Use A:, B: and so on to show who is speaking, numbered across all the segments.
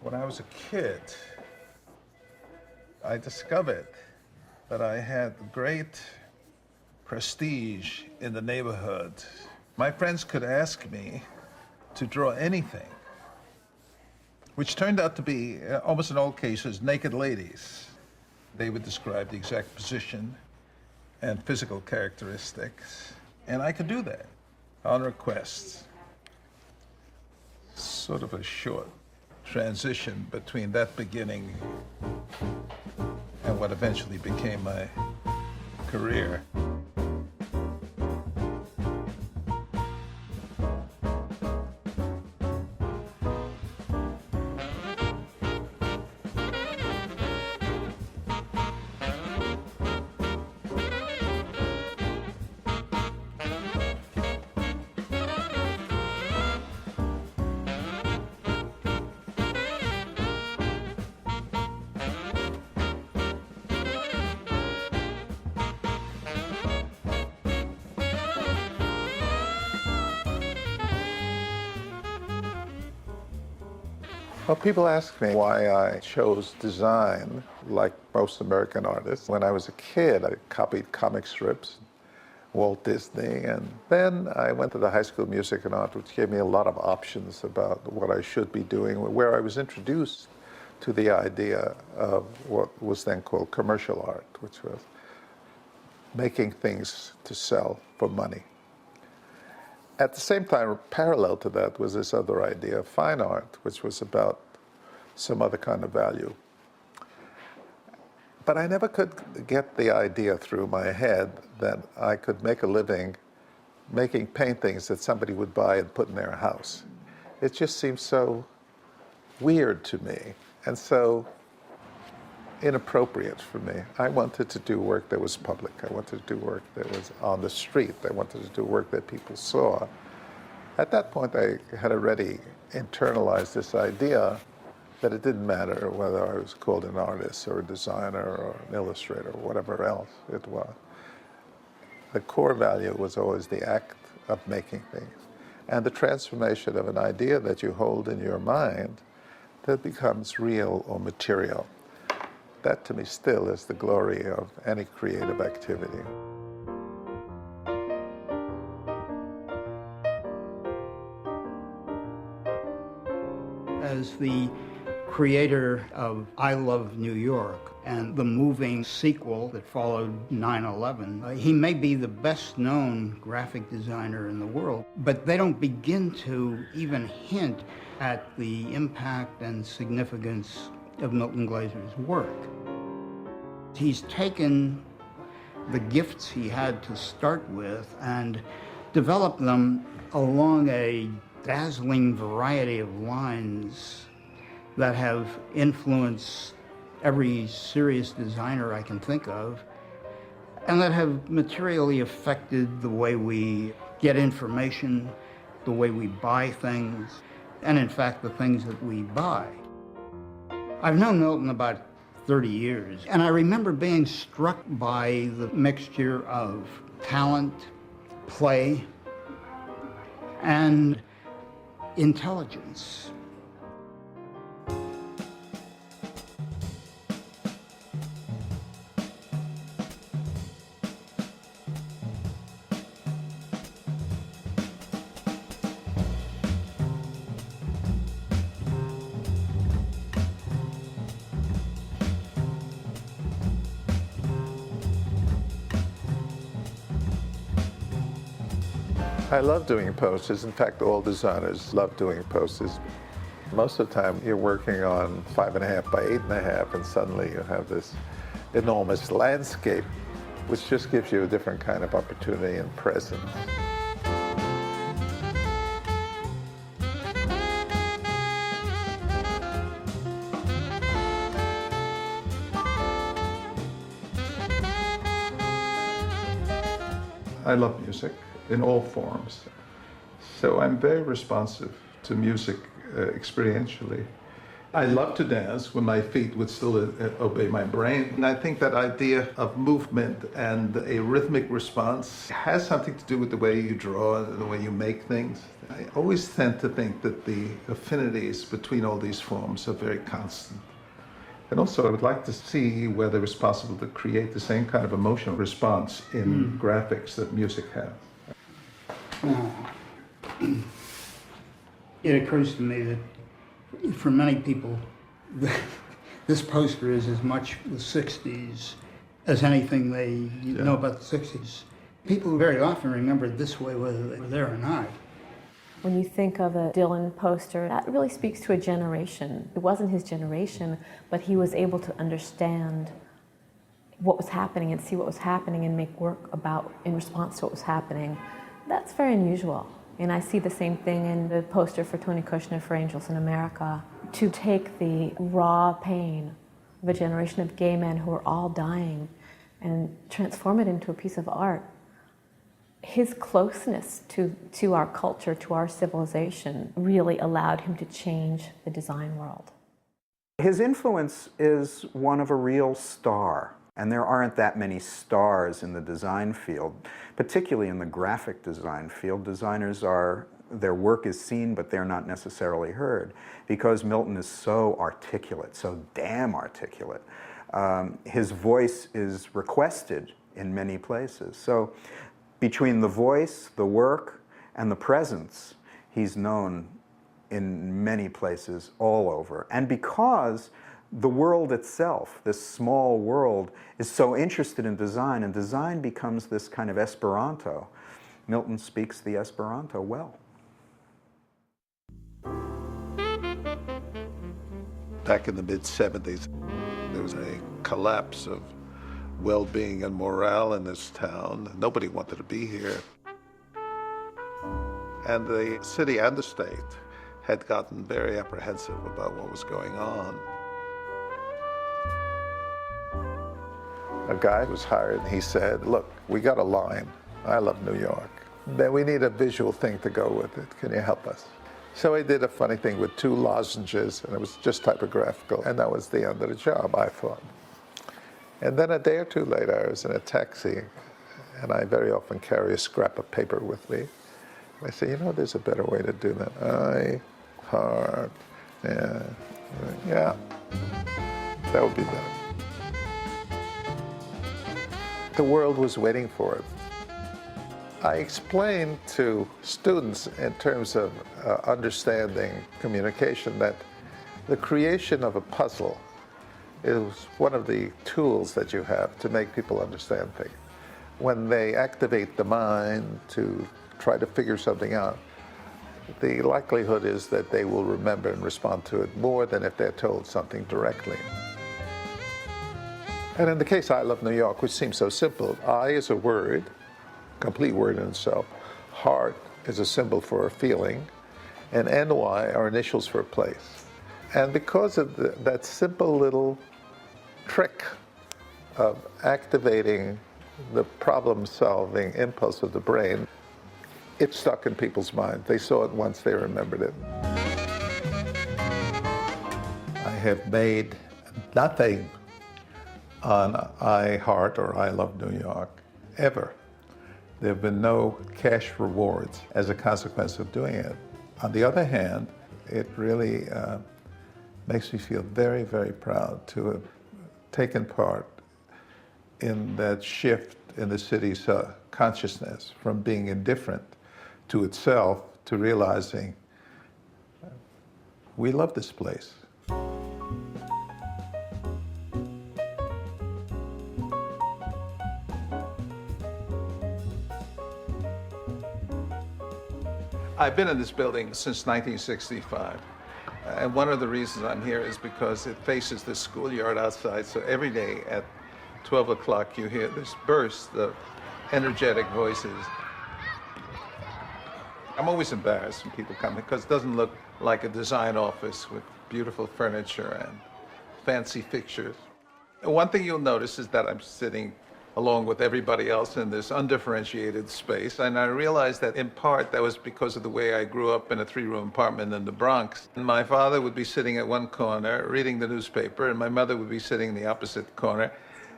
A: When I was a kid, I discovered that I had great prestige in the neighborhood. My friends could ask me to draw anything, which turned out to be, almost in all cases, naked ladies. They would describe the exact position and physical characteristics, and I could do that on request. Sort of a short transition between that beginning and what eventually became my career. Well, people ask me why I chose design, like most American artists. When I was a kid, I copied comic strips, Walt Disney, and then I went to the High School of Music and Art, which gave me a lot of options about what I should be doing, where I was introduced to the idea of what was then called commercial art, which was making things to sell for money. At the same time, parallel to that was this other idea of fine art, which was about some other kind of value. But I never could get the idea through my head that I could make a living making paintings that somebody would buy and put in their house. It just seemed so weird to me and so inappropriate for me. I wanted to do work that was public. I wanted to do work that was on the street. I wanted to do work that people saw. At that point, I had already internalized this idea that it didn't matter whether I was called an artist or a designer or an illustrator or whatever else it was. The core value was always the act of making things and the transformation of an idea that you hold in your mind that becomes real or material. That, to me, still is the glory of any creative activity.
B: As the creator of I Love New York and the moving sequel that followed 9/11, he may be the best-known graphic designer in the world, but they don't begin to even hint at the impact and significance of Milton Glaser's work. He's taken the gifts he had to start with and developed them along a dazzling variety of lines that have influenced every serious designer I can think of, and that have materially affected the way we get information, the way we buy things, and in fact, the things that we buy. I've known Milton about 30 years, and I remember being struck by the mixture of talent, play, and intelligence.
A: I love doing posters. In fact, all designers love doing posters. Most of the time, you're working on 5.5 by 8.5, and suddenly you have this enormous landscape, which just gives you a different kind of opportunity and presence. I love music in all forms. So I'm very responsive to music experientially. I love to dance when my feet would still obey my brain. And I think that idea of movement and a rhythmic response has something to do with the way you draw and the way you make things. I always tend to think that the affinities between all these forms are very constant. And also, I would like to see whether it's possible to create the same kind of emotional response in graphics that music has.
B: It occurs to me that for many people, this poster is as much the 60s as anything they know about the 60s. People very often remember it this way, whether they were there or not.
C: When you think of a Dylan poster, that really speaks to a generation. It wasn't his generation, but he was able to understand what was happening and see what was happening and make work in response to what was happening. That's very unusual. And I see the same thing in the poster for Tony Kushner for Angels in America. To take the raw pain of a generation of gay men who are all dying and transform it into a piece of art. His closeness to our culture, to our civilization, really allowed him to change the design world.
D: His influence is one of a real star. And there aren't that many stars in the design field, particularly in the graphic design field. Their work is seen, but they're not necessarily heard, because Milton is so articulate, so damn articulate. His voice is requested in many places. So between the voice, the work, and the presence, he's known in many places all over. And because the world itself, this small world, is so interested in design, and design becomes this kind of Esperanto. Milton speaks the Esperanto well.
A: Back in the mid-70s, there was a collapse of well-being and morale in this town. Nobody wanted to be here. And the city and the state had gotten very apprehensive about what was going on. A guy was hired and he said, look, we got a line. I love New York. Then we need a visual thing to go with it. Can you help us? So he did a funny thing with 2 lozenges, and it was just typographical. And that was the end of the job, I thought. And then a day or 2 later, I was in a taxi, and I very often carry a scrap of paper with me. I say, you know, there's a better way to do that. I, heart, yeah, that would be better. The world was waiting for it. I explained to students in terms of understanding communication that the creation of a puzzle is one of the tools that you have to make people understand things. When they activate the mind to try to figure something out, the likelihood is that they will remember and respond to it more than if they're told something directly. And in the case I Love New York, which seems so simple, I is a word, complete word in itself. Heart is a symbol for a feeling, and NY are initials for a place. And because of that simple little trick of activating the problem-solving impulse of the brain, it stuck in people's minds. They saw it once, they remembered it. I have made nothing on I Heart or I Love New York, ever. There have been no cash rewards as a consequence of doing it. On the other hand, it really makes me feel very, very proud to have taken part in that shift in the city's consciousness from being indifferent to itself to realizing we love this place. I've been in this building since 1965. And one of the reasons I'm here is because it faces the schoolyard outside. So every day at 12 o'clock, you hear this burst of energetic voices. I'm always embarrassed when people come because it doesn't look like a design office with beautiful furniture and fancy fixtures. And one thing you'll notice is that I'm sitting along with everybody else in this undifferentiated space. And I realized that in part that was because of the way I grew up in a 3-room apartment in the Bronx. And my father would be sitting at one corner reading the newspaper, and my mother would be sitting in the opposite corner.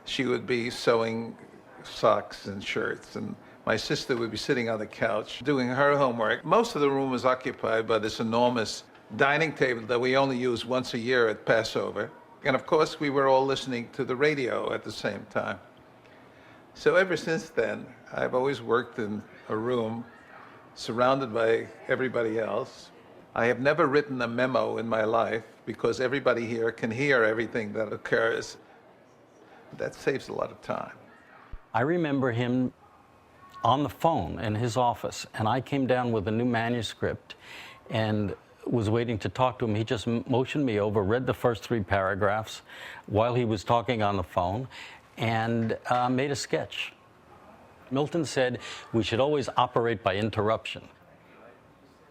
A: She would be sewing socks and shirts, and my sister would be sitting on the couch doing her homework. Most of the room was occupied by this enormous dining table that we only use once a year at Passover. And of course, we were all listening to the radio at the same time. So ever since then, I've always worked in a room surrounded by everybody else. I have never written a memo in my life because everybody here can hear everything that occurs. That saves a lot of time.
E: I remember him on the phone in his office, and I came down with a new manuscript and was waiting to talk to him. He just motioned me over, read the first 3 paragraphs while he was talking on the phone, and made a sketch. Milton said we should always operate by interruption.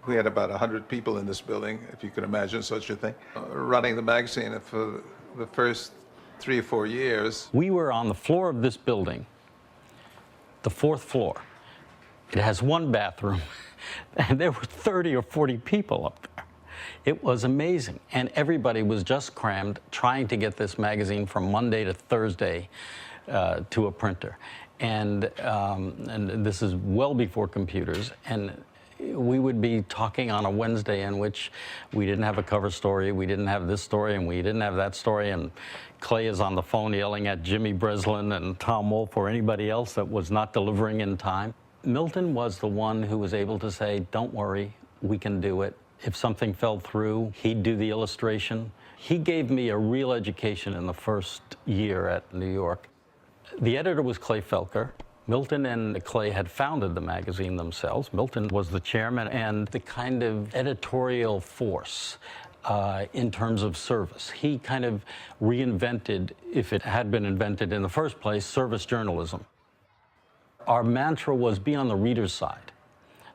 A: We had about 100 people in this building, if you can imagine such a thing, running the magazine. And for the first 3 or 4 years,
E: We were on the floor of this building, the 4th floor. It has 1 bathroom, and there were 30 or 40 people up there. It was amazing, and everybody was just crammed trying to get this magazine from Monday to Thursday to a printer. And this is well before computers, and we would be talking on a Wednesday in which we didn't have a cover story, we didn't have this story, and we didn't have that story, and Clay is on the phone yelling at Jimmy Breslin and Tom Wolfe or anybody else that was not delivering in time. Milton was the one who was able to say, don't worry, we can do it. If something fell through, he'd do the illustration. He gave me a real education in the first year at New York. The editor was Clay Felker. Milton and Clay had founded the magazine themselves. Milton was the chairman, and the kind of editorial force in terms of service. He kind of reinvented, if it had been invented in the first place, service journalism. Our mantra was be on the reader's side,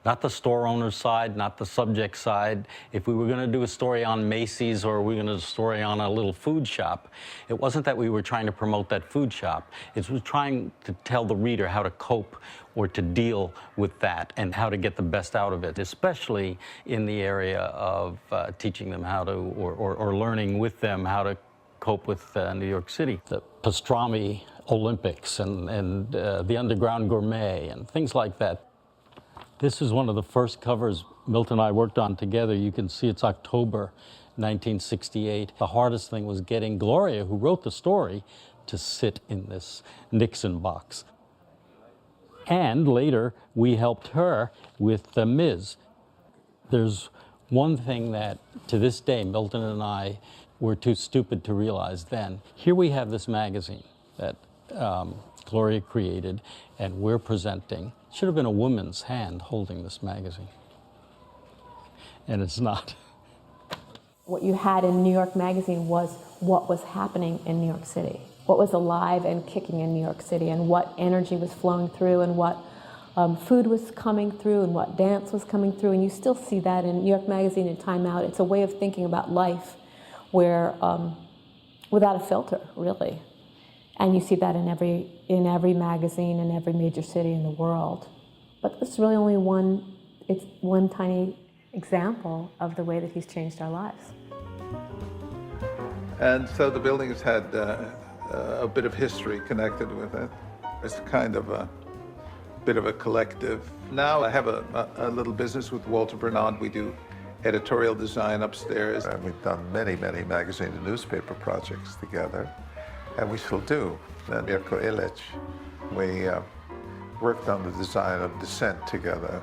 E: not the store owner's side, not the subject side. If we were going to do a story on Macy's or we were going to do a story on a little food shop, it wasn't that we were trying to promote that food shop. It was trying to tell the reader how to cope or to deal with that and how to get the best out of it, especially in the area of teaching them how to, or learning with them how to cope with New York City. The pastrami Olympics and the Underground Gourmet and things like that. This is one of the first covers Milton and I worked on together. You can see it's October 1968. The hardest thing was getting Gloria, who wrote the story, to sit in this Nixon box. And later, we helped her with the Ms. There's one thing that, to this day, Milton and I were too stupid to realize then. Here we have this magazine that Gloria created, and we're presenting. It should have been a woman's hand holding this magazine, and it's not.
C: What you had in New York Magazine was what was happening in New York City, what was alive and kicking in New York City, and what energy was flowing through, and what food was coming through, and what dance was coming through. And you still see that in New York Magazine and Time Out. It's a way of thinking about life where, without a filter, really. And you see that in every magazine in every major city in the world. But it's really only one tiny example of the way that he's changed our lives.
A: And so the building has had a bit of history connected with it. It's kind of a bit of a collective. Now I have a little business with Walter Bernard. We do editorial design upstairs. And we've done many, many magazine and newspaper projects together. And we still do. And Mirko Ilic, we worked on the design of Descent together.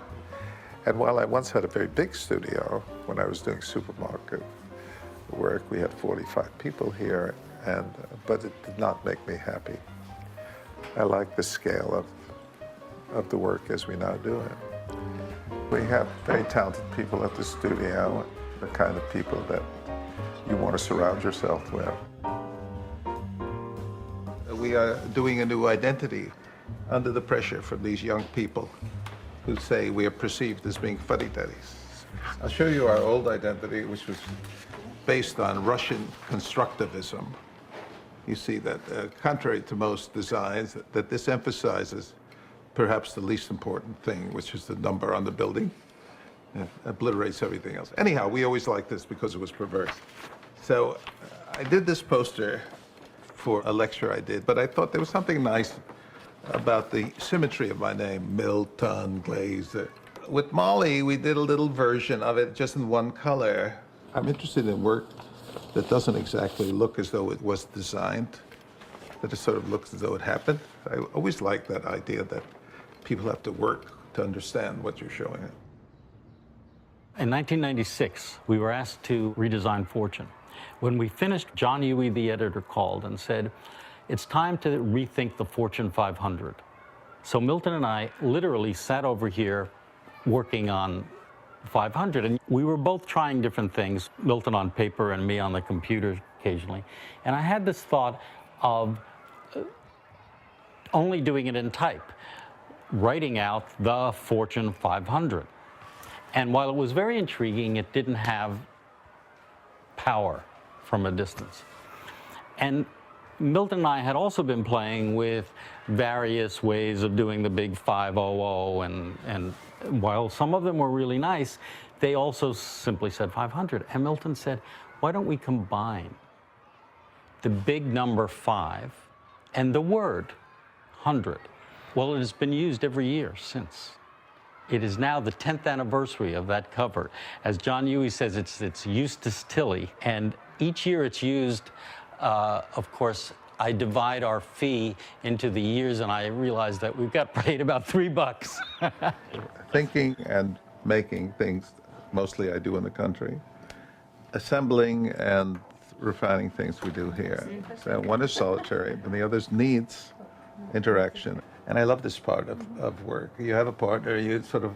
A: And while I once had a very big studio, when I was doing supermarket work, we had 45 people here, but it did not make me happy. I like the scale of the work as we now do it. We have very talented people at the studio, the kind of people that you want to surround yourself with. We are doing a new identity under the pressure from these young people who say we are perceived as being fuddy-duddies. I'll show you our old identity, which was based on Russian constructivism. you see that, contrary to most designs, that this emphasizes perhaps the least important thing, which is the number on the building. It obliterates everything else. Anyhow, we always liked this because it was perverse. So I did this poster for a lecture I did, but I thought there was something nice about the symmetry of my name, Milton Glaser. With Molly, we did a little version of it just in one color. I'm interested in work that doesn't exactly look as though it was designed, that it sort of looks as though it happened. I always like that idea that people have to work to understand what you're showing it.
E: In 1996, we were asked to redesign Fortune. When we finished, John Huey, the editor, called and said, it's time to rethink the Fortune 500. So Milton and I literally sat over here working on 500, and we were both trying different things, Milton on paper and me on the computer occasionally. And I had this thought of only doing it in type, writing out the Fortune 500. And while it was very intriguing, it didn't have power from a distance. And Milton and I had also been playing with various ways of doing the big 500, and while some of them were really nice, they also simply said 500. And Milton said, why don't we combine the big number 5 and the word 100? Well, it has been used every year since. It is now the 10th anniversary of that cover. As John Huey says, it's Eustace Tilley, and each year it's used. Of course, I divide our fee into the years, and I realize that we've got paid about $3.
A: Thinking and making things, mostly I do in the country. Assembling and refining things we do here. So one is solitary, and the other needs interaction. And I love this part of work. You have a partner, you sort of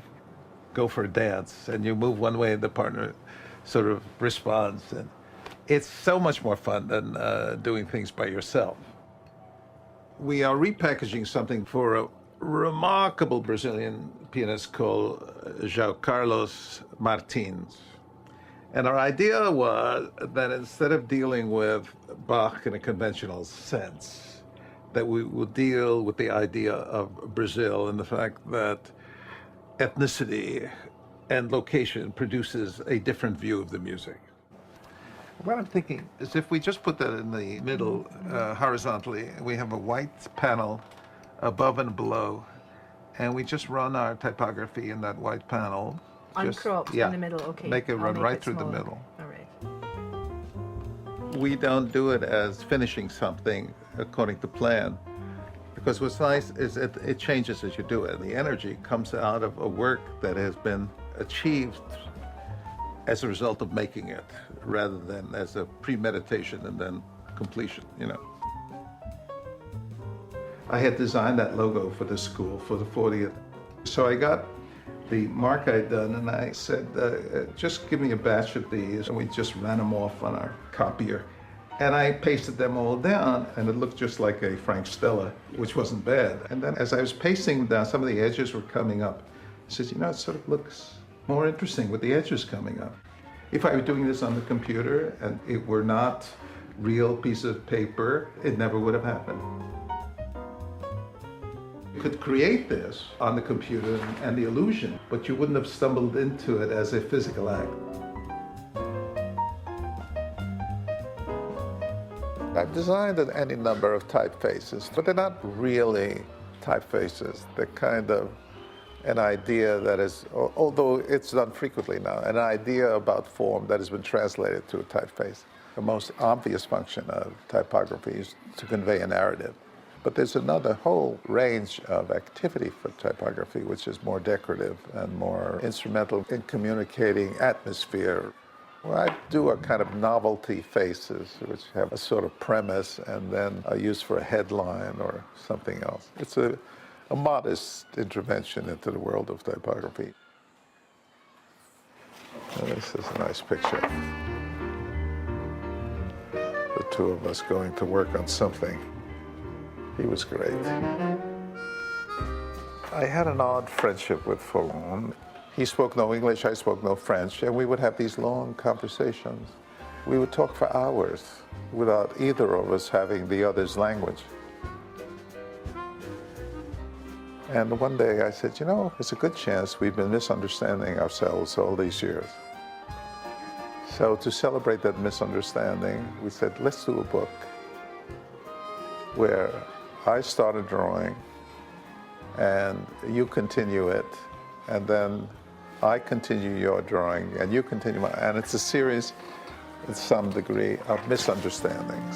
A: go for a dance, and you move one way, and the partner sort of responds. And it's so much more fun than doing things by yourself. We are repackaging something for a remarkable Brazilian pianist called João Carlos Martins. And our idea was that instead of dealing with Bach in a conventional sense, that we would deal with the idea of Brazil and the fact that ethnicity and location produces a different view of the music. What I'm thinking is if we just put that in the middle horizontally, we have a white panel above and below, and we just run our typography in that white panel.
F: Uncropped in the middle, okay.
A: Make it run right through the middle.
F: All right.
A: We don't do it as finishing something according to plan, because what's nice is it changes as you do it. The energy comes out of a work that has been achieved as a result of making it, rather than as a premeditation and then completion, you know. I had designed that logo for the school for the 40th. So I got the mark I'd done, and I said, just give me a batch of these, and we just ran them off on our copier. And I pasted them all down, and it looked just like a Frank Stella, which wasn't bad. And then as I was pasting them down, some of the edges were coming up. I said, you know, it sort of looks more interesting with the edges coming up. If I were doing this on the computer and it were not real piece of paper, it never would have happened. You could create this on the computer and the illusion, but you wouldn't have stumbled into it as a physical act. I've designed any number of typefaces, but they're not really typefaces. They're kind of an idea that is, although it's done frequently now, an idea about form that has been translated to a typeface. The most obvious function of typography is to convey a narrative. But there's another whole range of activity for typography, which is more decorative and more instrumental in communicating atmosphere. Well, I do a kind of novelty faces, which have a sort of premise and then are used for a headline or something else. It's a modest intervention into the world of typography. And this is a nice picture. The two of us going to work on something. He was great. I had an odd friendship with Fallon. He spoke no English, I spoke no French, and we would have these long conversations. We would talk for hours. without either of us having the other's language. And one day I said, you know, there's a good chance we've been misunderstanding ourselves all these years. So to celebrate that misunderstanding, we said, let's do a book where I start a drawing and you continue it, and then I continue your drawing and you continue mine. And it's a series, to some degree, of misunderstandings.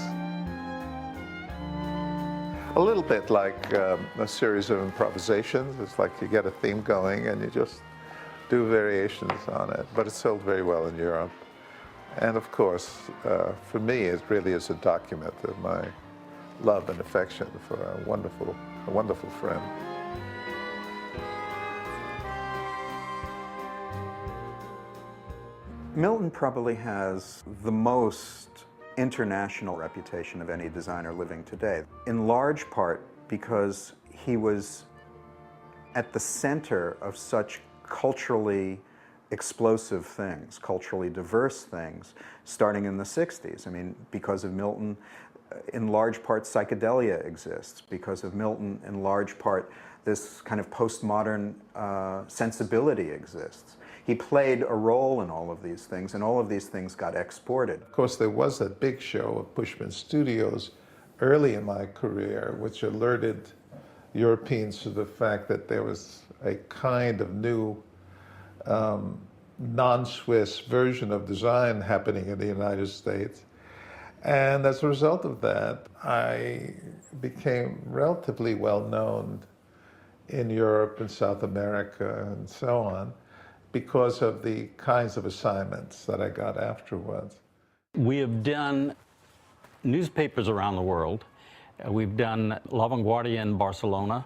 A: A little bit like a series of improvisations. It's like you get a theme going and you just do variations on it. But it sold very well in Europe. And of course, for me, it really is a document of my love and affection for a wonderful friend.
D: Milton probably has the most international reputation of any designer living today, in large part because he was at the center of such culturally explosive things, culturally diverse things, starting in the 60s. I mean, because of Milton, in large part, psychedelia exists. Because of Milton, in large part, this kind of postmodern sensibility exists. He played a role in all of these things, and all of these things got exported.
A: Of course, there was that big show of Bushman Studios early in my career, which alerted Europeans to the fact that there was a kind of new non-Swiss version of design happening in the United States. And as a result of that, I became relatively well known in Europe and South America and so on, because of the kinds of assignments that I got afterwards.
E: We have done newspapers around the world. We've done La Vanguardia in Barcelona,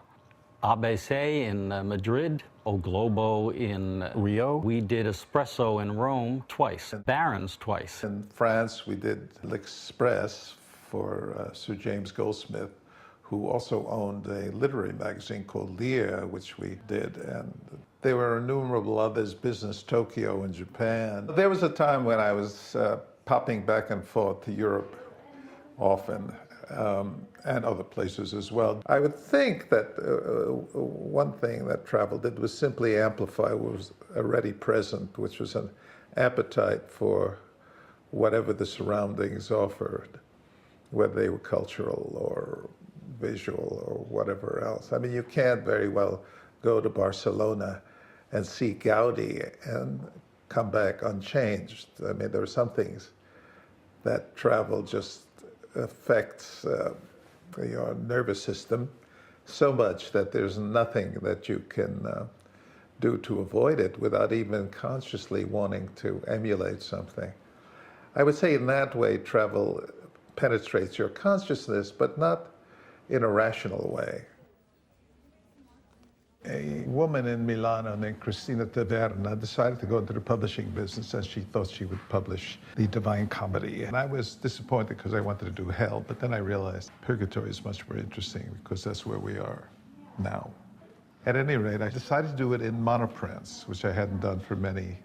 E: ABC in Madrid, O Globo in Rio. We did Espresso in Rome twice, Barron's twice.
A: In France, we did L'Express for Sir James Goldsmith, who also owned a literary magazine called Lire, which we did. And there were innumerable others, Business Tokyo in Japan. There was a time when I was popping back and forth to Europe often, and other places as well. I would think that one thing that travel did was simply amplify what was already present, which was an appetite for whatever the surroundings offered, whether they were cultural or visual or whatever else. I mean, you can't very well go to Barcelona and see Gaudi and come back unchanged. I mean, there are some things that travel just affects your nervous system so much that there's nothing that you can do to avoid it without even consciously wanting to emulate something. I would say in that way, travel penetrates your consciousness, but not in a rational way. A woman in Milano named Cristina Taverna decided to go into the publishing business, and she thought she would publish the Divine Comedy. And I was disappointed because I wanted to do Hell, but then I realized Purgatory is much more interesting because that's where we are now. At any rate, I decided to do it in monoprints, which I hadn't done for many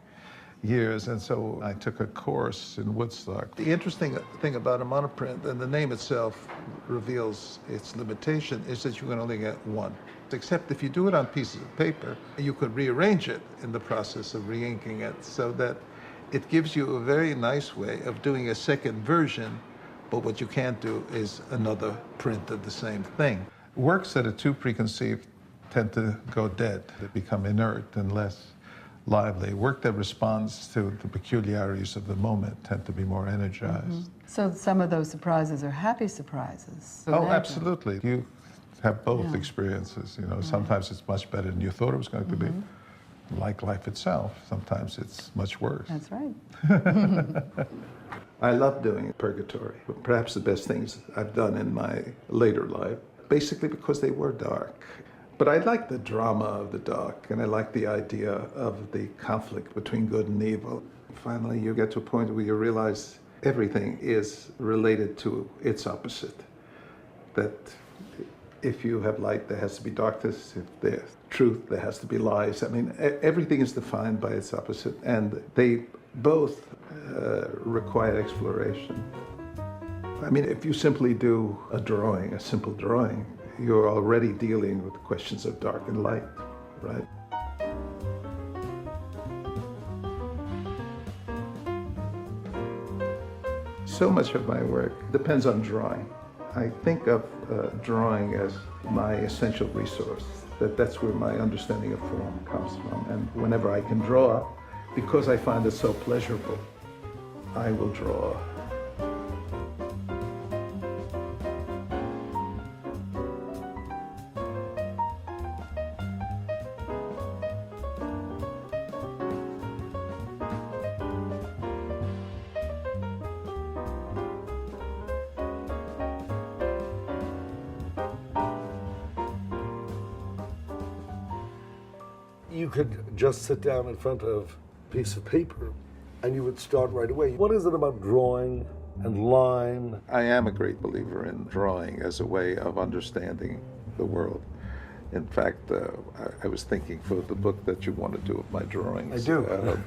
A: years, and so I took a course in Woodstock. The interesting thing about a monoprint, and the name itself reveals its limitation, is that you can only get one. Except if you do it on pieces of paper, you could rearrange it in the process of re-inking it so that it gives you a very nice way of doing a second version, but what you can't do is another print of the same thing. Works that are too preconceived tend to go dead. They become inert and less lively. Work that responds to the peculiarities of the moment tend to be more energized. Mm-hmm.
G: So some of those surprises are happy surprises.
A: Oh, absolutely. You have both experiences. You know, sometimes it's much better than you thought it was going to be. Like life itself, sometimes it's much worse.
G: That's right.
A: I love doing Purgatory. Perhaps the best things I've done in my later life, basically because they were dark. But I like the drama of the dark, and I like the idea of the conflict between good and evil. Finally, you get to a point where you realize everything is related to its opposite. That if you have light, there has to be darkness. If there's truth, there has to be lies. I mean, everything is defined by its opposite, and they both require exploration. I mean, if you simply do a drawing, a simple drawing, you're already dealing with questions of dark and light, right? So much of my work depends on drawing. I think of drawing as my essential resource, that's where my understanding of form comes from. And whenever I can draw, because I find it so pleasurable, I will draw.
H: You could just sit down in front of a piece of paper and you would start right away. What is it about drawing and line?
A: I am a great believer in drawing as a way of understanding the world. In fact, I was thinking for the book that you want to do of my drawings.
H: I do.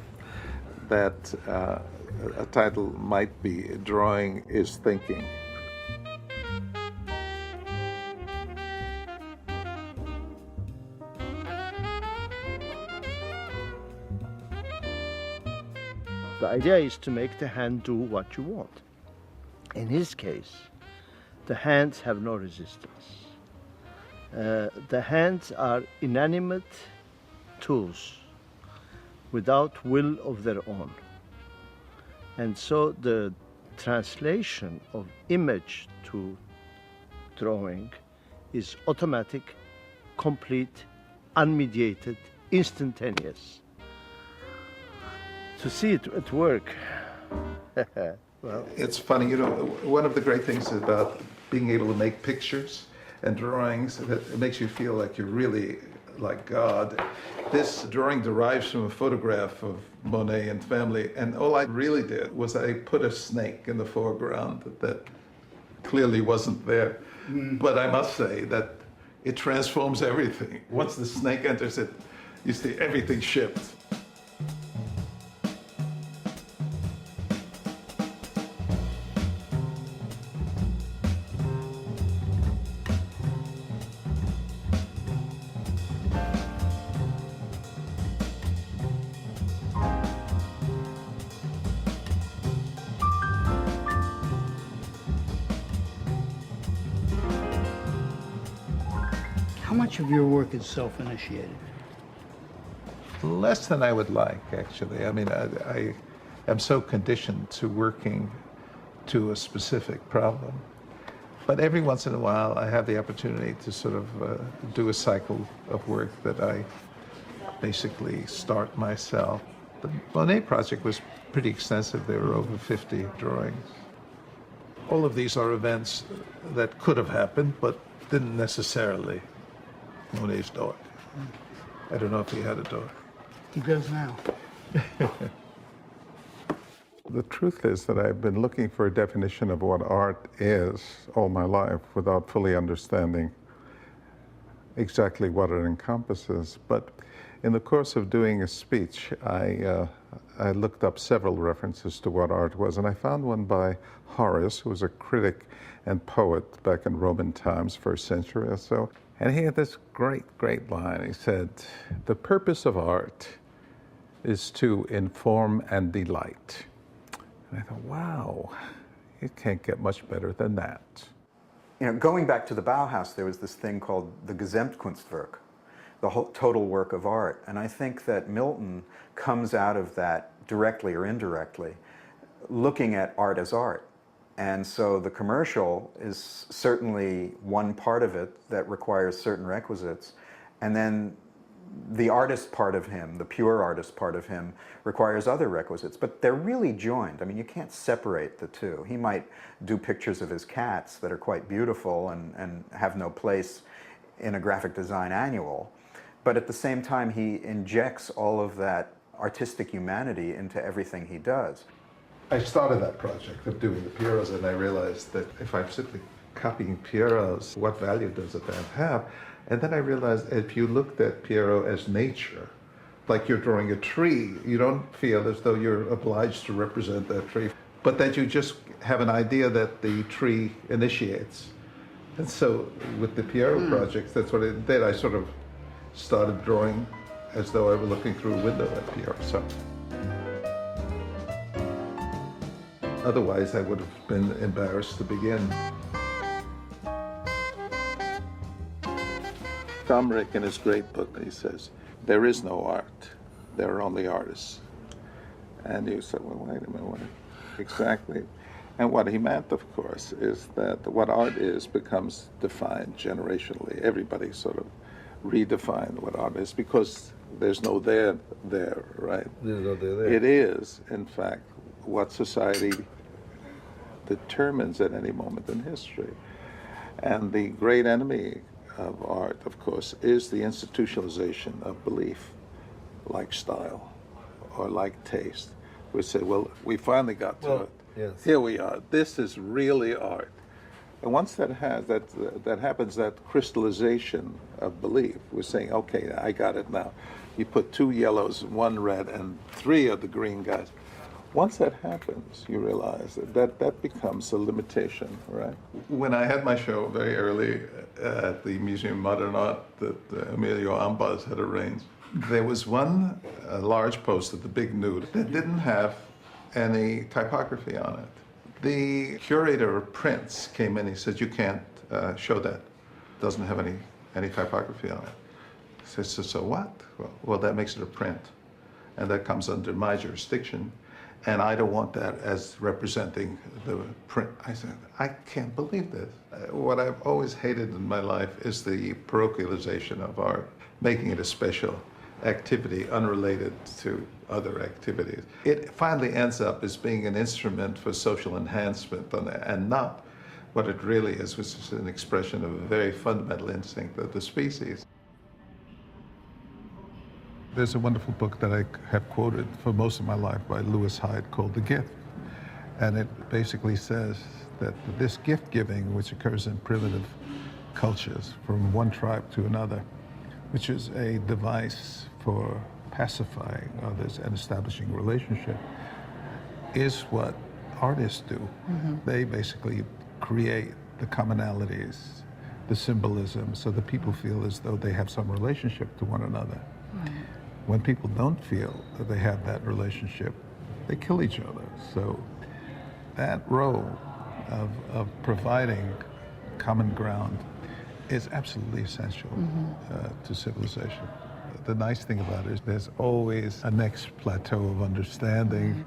A: That a title might be Drawing is Thinking.
I: The idea is to make the hand do what you want. In his case, the hands have no resistance. The hands are inanimate tools without will of their own. And so the translation of image to drawing is automatic, complete, unmediated, instantaneous. To see it at work, well,
A: it's funny, you know, one of the great things about being able to make pictures and drawings, that it makes you feel like you're really like God. This drawing derives from a photograph of Monet and family, and all I really did was I put a snake in the foreground that clearly wasn't there. But I must say that it transforms everything. Once the snake enters it, you see everything shifts.
B: How much of your work is self-initiated?
A: Less than I would like, actually. I mean, I am so conditioned to working to a specific problem. But every once in a while, I have the opportunity to sort of do a cycle of work that I basically start myself. The Monet project was pretty extensive. There were over 50 drawings. All of these are events that could have happened, but didn't necessarily. Monet's dog. I don't know if he had a dog.
B: He does now.
A: The truth is that I've been looking for a definition of what art is all my life without fully understanding exactly what it encompasses. But in the course of doing a speech, I looked up several references to what art was, and I found one by Horace, who was a critic and poet back in Roman times, first century or so. And he had this great line. He said, "The purpose of art is to inform and delight." And I thought, wow, it can't get much better than that.
D: You know, going back to the Bauhaus, there was this thing called the Gesamtkunstwerk, the whole total work of art. And I think that Milton comes out of that directly or indirectly, looking at art as art. And so the commercial is certainly one part of it that requires certain requisites. And then the artist part of him, the pure artist part of him, requires other requisites. But they're really joined. I mean, you can't separate the two. He might do pictures of his cats that are quite beautiful and have no place in a graphic design annual. But at the same time, he injects all of that artistic humanity into everything he does.
A: I started that project of doing the Pierrots, and I realized that if I'm simply copying Pierrots, what value does it then have? And then I realized if you looked at Pierrot as nature, like you're drawing a tree, you don't feel as though you're obliged to represent that tree. but that you just have an idea that the tree initiates. And so with the Piero projects, that's what it did. I sort of started drawing as though I were looking through a window at Piero. So otherwise, I would have been embarrassed to begin. Comrick, in his great book, he says, there is no art, there are only artists. And you say, well, wait a minute, what? Exactly. And what he meant, of course, is that what art is becomes defined generationally. Everybody sort of redefined what art is because there's no there, right?
H: There's no there.
A: It is, in fact, what society determines at any moment in history. And the great enemy of art, of course, is the institutionalization of belief, like style or like taste. We say, well, we finally got to it.
H: Yes.
A: Here we are. This is really art. And once that happens, that crystallization of belief, we're saying, okay, I got it now. You put 2 yellows, 1 red, and 3 of the green guys. Once that happens, you realize that becomes a limitation, right? When I had my show very early at the Museum of Modern Art that Emilio Ambas had arranged, there was one large poster, the big nude, that didn't have any typography on it. The curator of prints came in, he said, you can't show that. It doesn't have any typography on it. I said, so what? Well, that makes it a print. And that comes under my jurisdiction. And I don't want that as representing the print. I said, I can't believe this. What I've always hated in my life is the parochialization of art, making it a special activity unrelated to other activities. It finally ends up as being an instrument for social enhancement and not what it really is, which is an expression of a very fundamental instinct of the species. There's a wonderful book that I have quoted for most of my life by Lewis Hyde called The Gift. And it basically says that this gift giving, which occurs in primitive cultures from one tribe to another, which is a device for pacifying others and establishing relationship, is what artists do. Mm-hmm. They basically create the commonalities, the symbolism, so that people feel as though they have some relationship to one another. Right. When people don't feel that they have that relationship, they kill each other. So that role of providing common ground is absolutely essential to civilization. The nice thing about it is there's always a next plateau of understanding.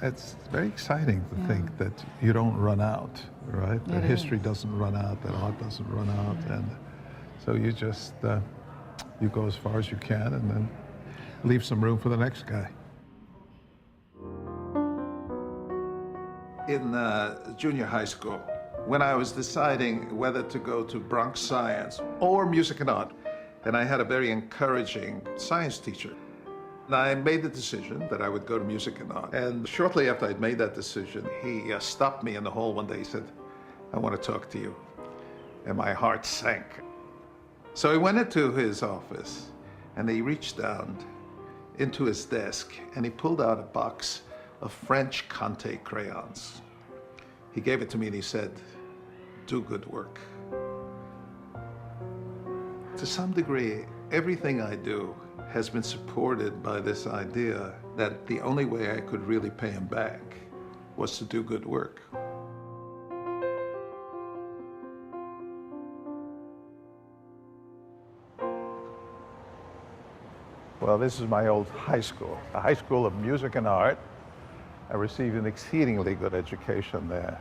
A: It's very exciting to think that you don't run out, right? That history doesn't run out, that art doesn't run out. And so you just, you go as far as you can and then leave some room for the next guy. In junior high school, when I was deciding whether to go to Bronx Science or Music and Art, and I had a very encouraging science teacher. And I made the decision that I would go to Music and Art. And shortly after I'd made that decision, he stopped me in the hall one day. He said, I want to talk to you. And my heart sank. So I went into his office, and he reached down into his desk, and he pulled out a box of French Conte crayons. He gave it to me, and he said, do good work. To some degree, everything I do has been supported by this idea that the only way I could really pay him back was to do good work. Well, this is my old high school, a high school of music and art. I received an exceedingly good education there.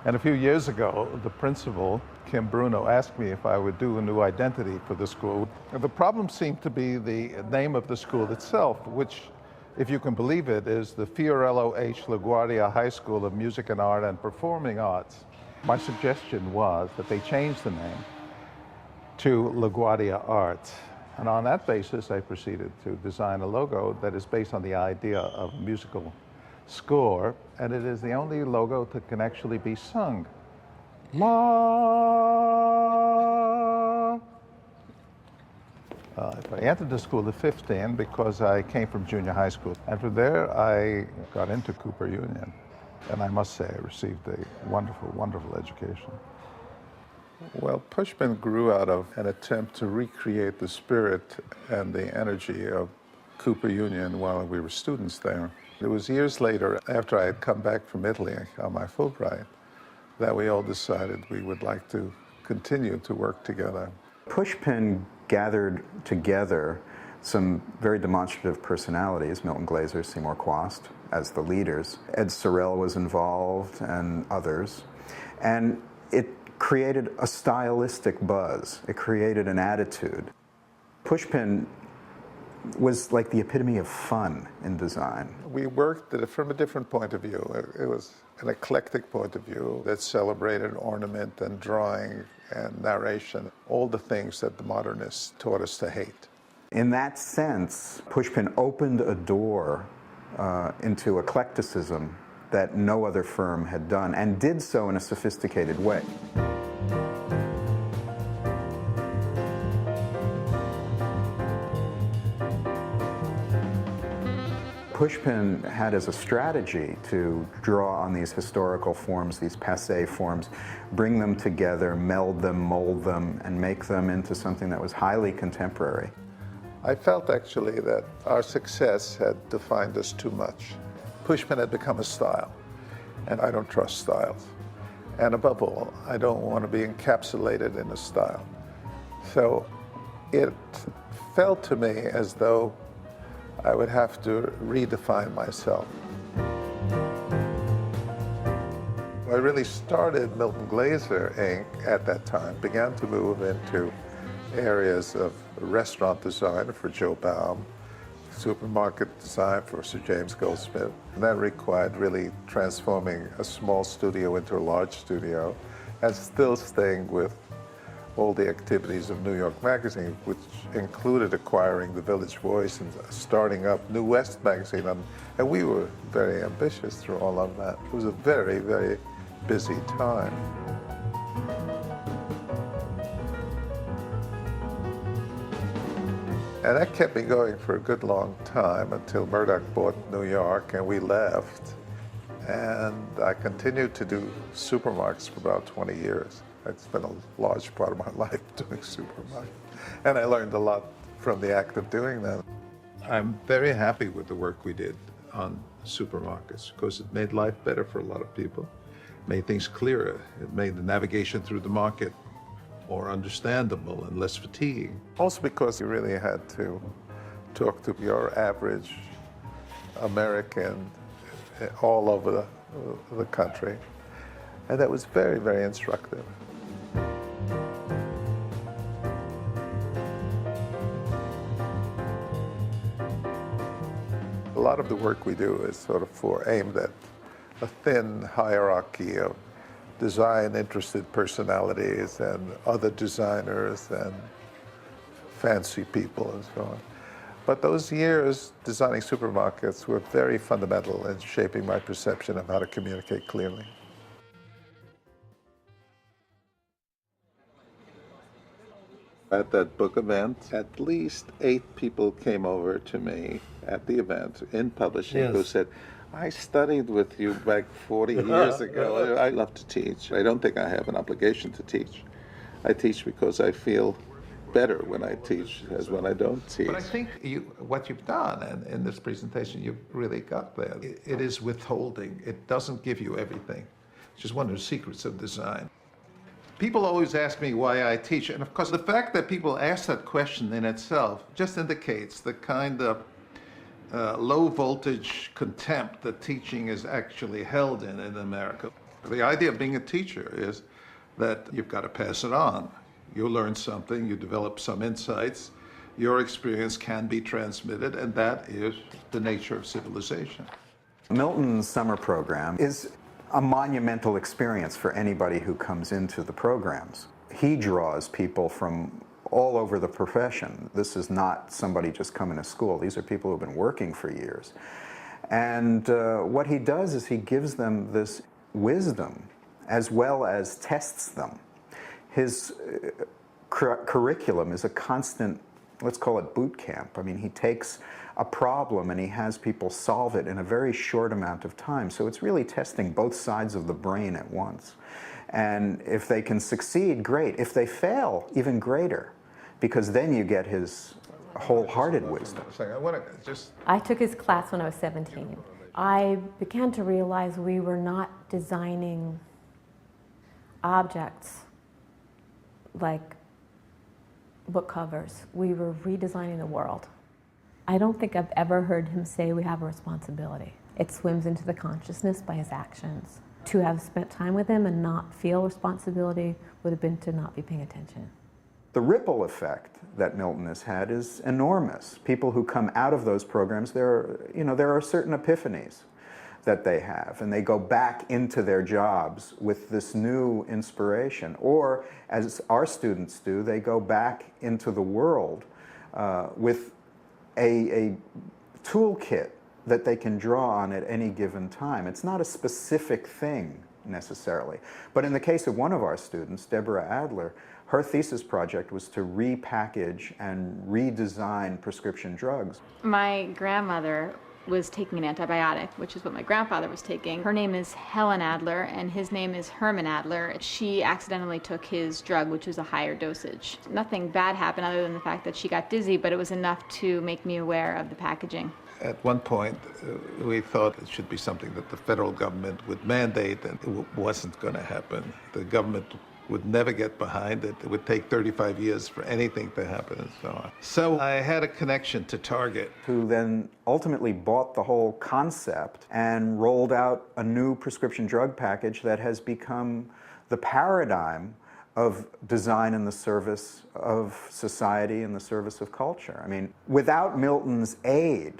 A: And a few years ago, the principal, Kim Bruno, asked me if I would do a new identity for the school. The problem seemed to be the name of the school itself, which, if you can believe it, is the Fiorello H. LaGuardia High School of Music and Art and Performing Arts. My suggestion was that they change the name to LaGuardia Arts. And on that basis, I proceeded to design a logo that is based on the idea of musical score, and it is the only logo that can actually be sung. La. I entered the school at 15 because I came from junior high school. And from there, I got into Cooper Union. And I must say, I received a wonderful, wonderful education. Well, Pushpin grew out of an attempt to recreate the spirit and the energy of Cooper Union while we were students there. It was years later, after I had come back from Italy on my Fulbright, that we all decided we would like to continue to work together.
D: Pushpin gathered together some very demonstrative personalities, Milton Glaser, Seymour Quast, as the leaders. Ed Sorel was involved and others. And it created a stylistic buzz. It created an attitude. Pushpin was like the epitome of fun in design.
A: We worked at it from a different point of view. It was an eclectic point of view that celebrated ornament and drawing and narration, all the things that the modernists taught us to hate.
D: In that sense, Pushpin opened a door into eclecticism that no other firm had done, and did so in a sophisticated way. Pushpin had as a strategy to draw on these historical forms, these passé forms, bring them together, meld them, mold them, and make them into something that was highly contemporary.
A: I felt actually that our success had defined us too much. Pushpin had become a style, and I don't trust styles. And above all, I don't want to be encapsulated in a style. So it felt to me as though I would have to redefine myself. I really started Milton Glaser, Inc. at that time, began to move into areas of restaurant design for Joe Baum, supermarket design for Sir James Goldsmith. And that required really transforming a small studio into a large studio, and still staying with all the activities of New York Magazine, which included acquiring the Village Voice and starting up New West Magazine. And we were very ambitious through all of that. It was a very, very busy time. And that kept me going for a good long time until Murdoch bought New York and we left. And I continued to do supermarkets for about 20 years. It's been a large part of my life doing supermarkets. And I learned a lot from the act of doing that. I'm very happy with the work we did on supermarkets because it made life better for a lot of people, made things clearer. It made the navigation through the market more understandable and less fatiguing. Also because you really had to talk to your average American all over the country. And that was very, very instructive. A lot of the work we do is sort of aimed at a thin hierarchy of design-interested personalities and other designers and fancy people and so on. But those years designing supermarkets were very fundamental in shaping my perception of how to communicate clearly. At that book event, at least 8 people came over to me at the event in publishing who said, I studied with you back 40 years ago. I love to teach. I don't think I have an obligation to teach. I teach because I feel better when I teach as when I don't teach. But I think what you've done, and in this presentation, you've really got there. It is withholding. It doesn't give you everything. It's just one of the secrets of design. People always ask me why I teach, and of course the fact that people ask that question in itself just indicates the kind of low voltage contempt that teaching is actually held in America. The idea of being a teacher is that you've got to pass it on. You learn something, you develop some insights, your experience can be transmitted, and that is the nature of civilization.
D: Milton's summer program is a monumental experience for anybody who comes into the programs. He draws people from all over the profession. This is not somebody just coming to school. These are people who've been working for years. And what he does is he gives them this wisdom as well as tests them. His curriculum is a constant, let's call it boot camp. I mean, he takes a problem and he has people solve it in a very short amount of time. So it's really testing both sides of the brain at once. And if they can succeed, great. If they fail, even greater, because then you get his wholehearted wisdom.
C: I took his class when I was 17. I began to realize we were not designing objects like book covers. We were redesigning the world. I don't think I've ever heard him say we have a responsibility. It swims into the consciousness by his actions. To have spent time with him and not feel responsibility would have been to not be paying attention.
D: The ripple effect that Milton has had is enormous. People who come out of those programs, there are certain epiphanies that they have, and they go back into their jobs with this new inspiration. Or, as our students do, they go back into the world with a toolkit that they can draw on at any given time. It's not a specific thing necessarily. But in the case of one of our students, Deborah Adler, her thesis project was to repackage and redesign prescription drugs.
J: My grandmother was taking an antibiotic, which is what my grandfather was taking. Her name is Helen Adler, and his name is Herman Adler. She accidentally took his drug, which was a higher dosage. Nothing bad happened other than the fact that she got dizzy, but it was enough to make me aware of the packaging.
A: At one point, we thought it should be something that the federal government would mandate, and it wasn't going to happen. The government would never get behind it. It would take 35 years for anything to happen and so on. So I had a connection to Target.
D: Who then ultimately bought the whole concept and rolled out a new prescription drug package that has become the paradigm of design in the service of society, in the service of culture. I mean, without Milton's aid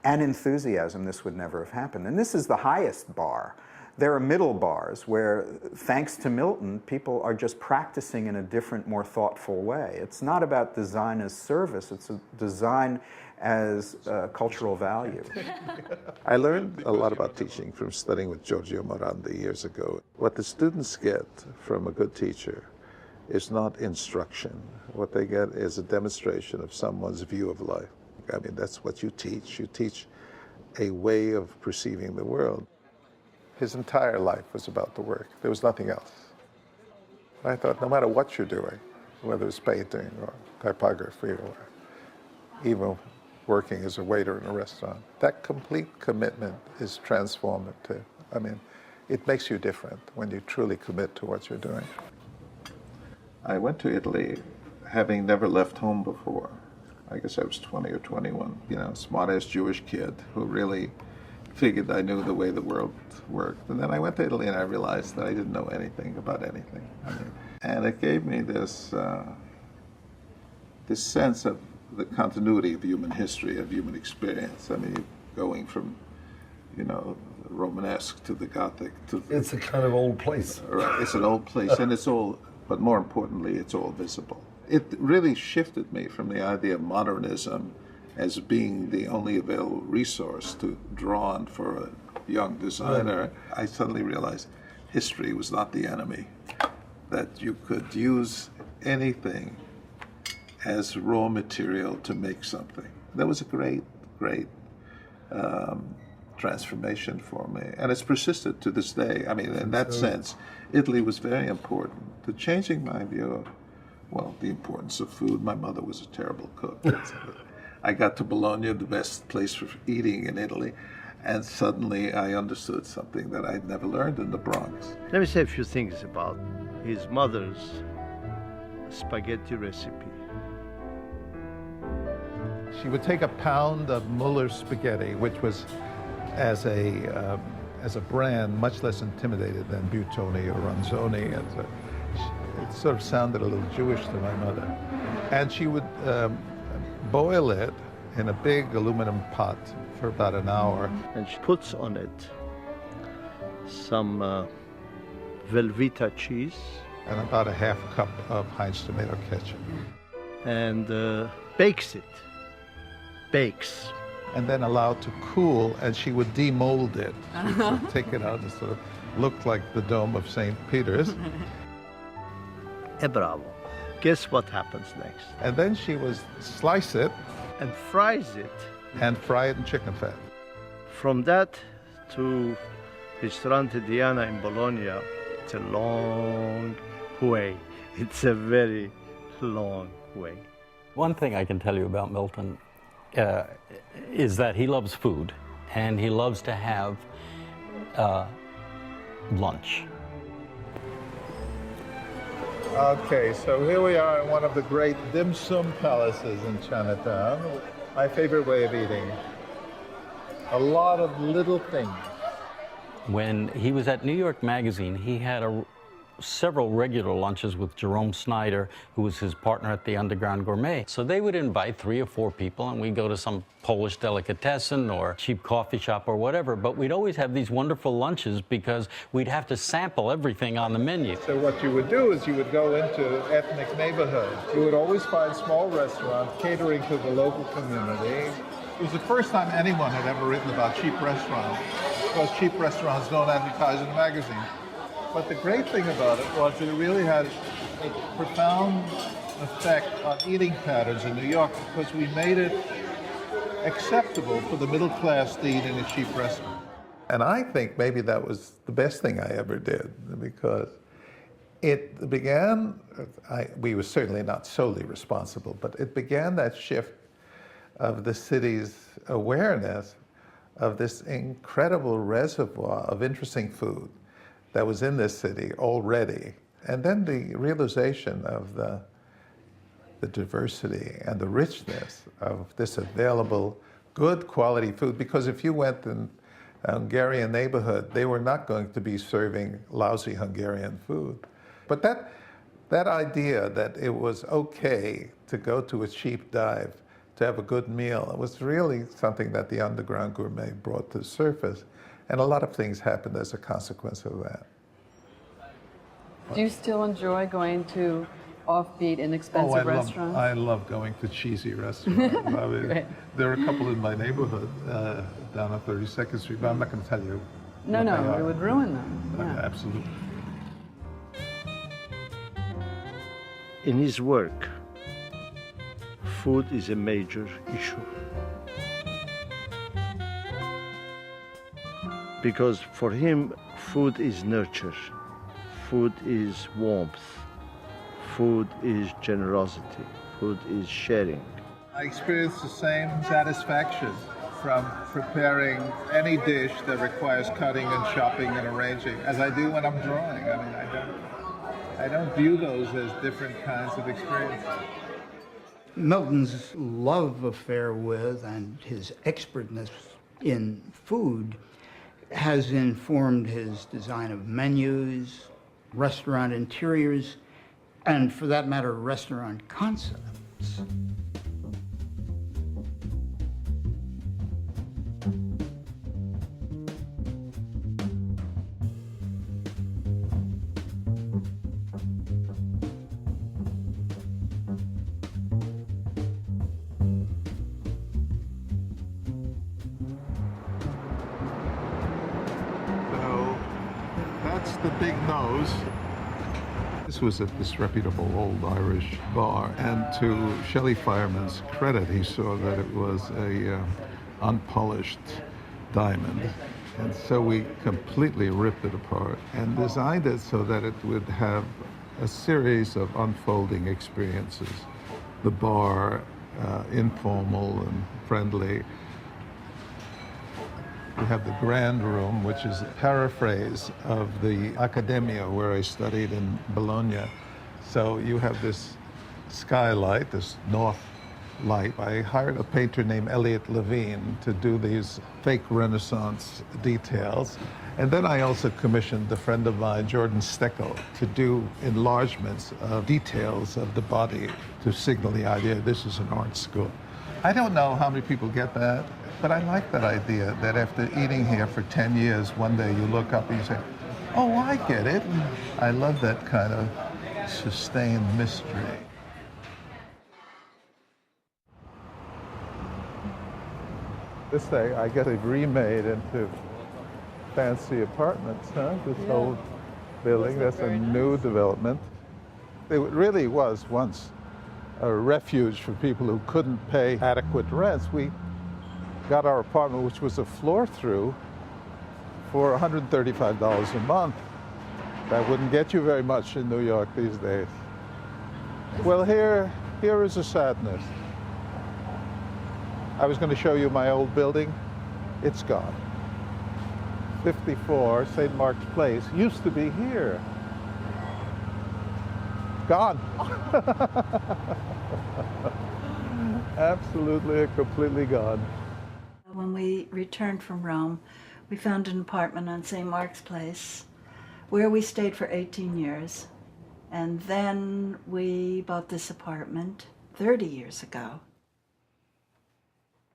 D: and enthusiasm, this would never have happened. And this is the highest bar. There are middle bars where, thanks to Milton, people are just practicing in a different, more thoughtful way. It's not about design as service, it's a design as cultural value.
A: I learned a lot about teaching from studying with Giorgio Morandi years ago. What the students get from a good teacher is not instruction. What they get is a demonstration of someone's view of life. I mean, that's what you teach. You teach a way of perceiving the world. His entire life was about the work. There was nothing else. I thought no matter what you're doing, whether it's painting or typography or even working as a waiter in a restaurant, that complete commitment is transformative. I mean, it makes you different when you truly commit to what you're doing. I went to Italy having never left home before. I guess I was 20 or 21, smart-ass Jewish kid who really figured I knew the way the world worked. And then I went to Italy and I realized that I didn't know anything about anything. And it gave me this sense of the continuity of human history, of human experience. I mean, going from, Romanesque to the Gothic to the...
H: It's a kind of old place.
A: Right, it's an old place, and it's all, but more importantly, it's all visible. It really shifted me from the idea of modernism as being the only available resource to draw on for a young designer. I suddenly realized history was not the enemy, that you could use anything as raw material to make something. That was a great, great transformation for me. And it's persisted to this day. I mean, in that sense, Italy was very important to changing my view of, the importance of food. My mother was a terrible cook. I got to Bologna, the best place for eating in Italy, and suddenly I understood something that I'd never learned in the Bronx.
I: Let me say a few things about his mother's spaghetti recipe.
A: She would take a pound of Muller's spaghetti, which was, as a brand, much less intimidated than Buitoni or Ronzoni. It sort of sounded a little Jewish to my mother. And she would boil it in a big aluminum pot for about an hour.
I: And she puts on it some Velveeta cheese.
A: And about a half cup of Heinz tomato ketchup.
I: And bakes it. Bakes.
A: And then allowed to cool, and she would demold it. She'd sort of take it out and sort of look like the dome of St. Peter's.
I: Bravo. Guess what happens next?
A: And then she would slice it.
I: And fries it
A: and fry it in chicken fat.
I: From that to Ristorante Diana in Bologna, it's a long way. It's a very long way.
E: One thing I can tell you about Milton is that he loves food, and he loves to have lunch.
A: Okay, so here we are in one of the great dim sum palaces in Chinatown. My favorite way of eating. A lot of little things.
E: When he was at New York Magazine, he had several regular lunches with Jerome Snyder, who was his partner at the Underground Gourmet. So they would invite 3 or 4 people, and we'd go to some Polish delicatessen or cheap coffee shop or whatever. But we'd always have these wonderful lunches because we'd have to sample everything on the menu.
A: So what you would do is you would go into ethnic neighborhoods. You would always find small restaurants catering to the local community. It was the first time anyone had ever written about cheap restaurants, because cheap restaurants don't advertise in the magazine. But the great thing about it was that it really had a profound effect on eating patterns in New York, because we made it acceptable for the middle class to eat in a cheap restaurant. And I think maybe that was the best thing I ever did, because it began, we were certainly not solely responsible, but it began that shift of the city's awareness of this incredible reservoir of interesting food that was in this city already. And then the realization of the diversity and the richness of this available, good quality food. Because if you went in a Hungarian neighborhood, they were not going to be serving lousy Hungarian food. But that idea that it was okay to go to a cheap dive to have a good meal, it was really something that the Underground Gourmet brought to the surface. And a lot of things happened as a consequence of that.
G: Do you still enjoy going to offbeat, inexpensive restaurants?
A: I love going to cheesy restaurants. I mean, there are a couple in my neighborhood down on 32nd Street, but I'm not going to tell you.
G: No, it would ruin them. Yeah.
A: Absolutely.
I: In his work, food is a major issue. Because for him, food is nurture, food is warmth, food is generosity, food is sharing.
A: I experience the same satisfaction from preparing any dish that requires cutting and chopping and arranging as I do when I'm drawing. I mean, I don't view those as different kinds of experiences.
B: Milton's love affair with and his expertness in food has informed his design of menus, restaurant interiors, and for that matter, restaurant concepts.
A: The big nose. This was a disreputable old Irish bar, and to Shelley Fireman's credit, he saw that it was a unpolished diamond, and so we completely ripped it apart and designed it so that it would have a series of unfolding experiences. The bar, informal and friendly. We have the Grand Room, which is a paraphrase of the Accademia where I studied in Bologna. So you have this skylight, this north light. I hired a painter named Elliot Levine to do these fake Renaissance details. And then I also commissioned a friend of mine, Jordan Steckel, to do enlargements of details of the body to signal the idea this is an art school. I don't know how many people get that. But I like that idea that after eating here for 10 years, one day you look up and you say, oh, I get it. I love that kind of sustained mystery. This thing, I guess they've remade into fancy apartments, huh? This whole building, that's a new development. It really was once a refuge for people who couldn't pay adequate rents. got our apartment, which was a floor through, for $135 a month. That wouldn't get you very much in New York these days. Well, here is a sadness. I was going to show you my old building. It's gone. 54 St. Mark's Place used to be here. Gone. Absolutely, completely gone.
K: When we returned from Rome, we found an apartment on St. Mark's Place where we stayed for 18 years. And then we bought this apartment 30 years ago.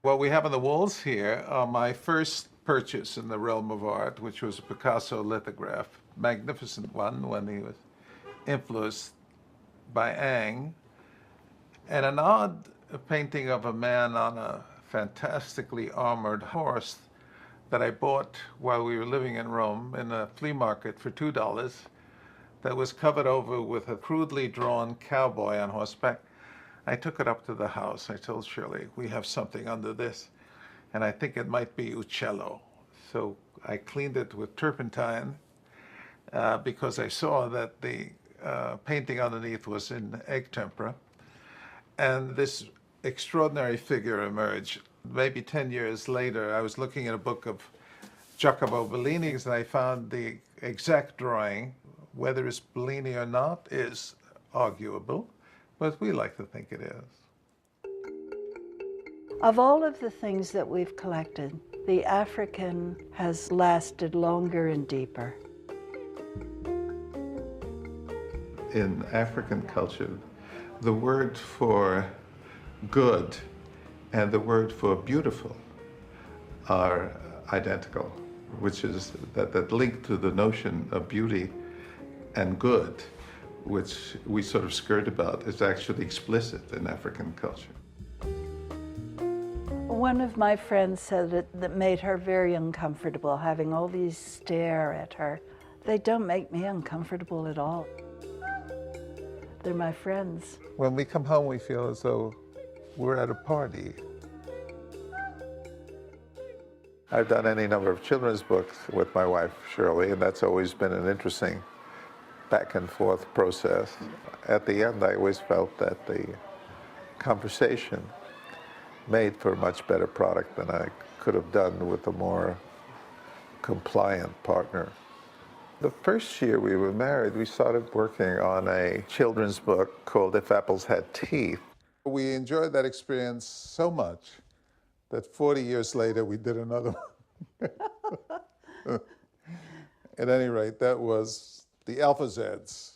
A: What we have on the walls here are my first purchase in the realm of art, which was a Picasso lithograph, magnificent one when he was influenced by Ang, and an odd painting of a man on a fantastically armored horse that I bought while we were living in Rome in a flea market for $2 that was covered over with a crudely drawn cowboy on horseback. I took it up to the house. I told Shirley, we have something under this, and I think it might be Uccello. So I cleaned it with turpentine because I saw that the painting underneath was in egg tempera. And this extraordinary figure emerged. Maybe 10 years later, I was looking at a book of Jacopo Bellini's, and I found the exact drawing. Whether it's Bellini or not is arguable, but we like to think it is.
K: Of all of the things that we've collected, the African has lasted longer and deeper.
A: In African culture, the word for good and the word for beautiful are identical, which is that link to the notion of beauty and good, which we sort of skirt about, is actually explicit in African culture.
K: One of my friends said that made her very uncomfortable, having all these stare at her. They don't make me uncomfortable at all. They're my friends.
A: When we come home, we feel as though we're at a party. I've done any number of children's books with my wife, Shirley, and that's always been an interesting back and forth process. At the end, I always felt that the conversation made for a much better product than I could have done with a more compliant partner. The first year we were married, we started working on a children's book called If Apples Had Teeth. We enjoyed that experience so much that 40 years later we did another one. At any rate, that was the Alpha Zeds.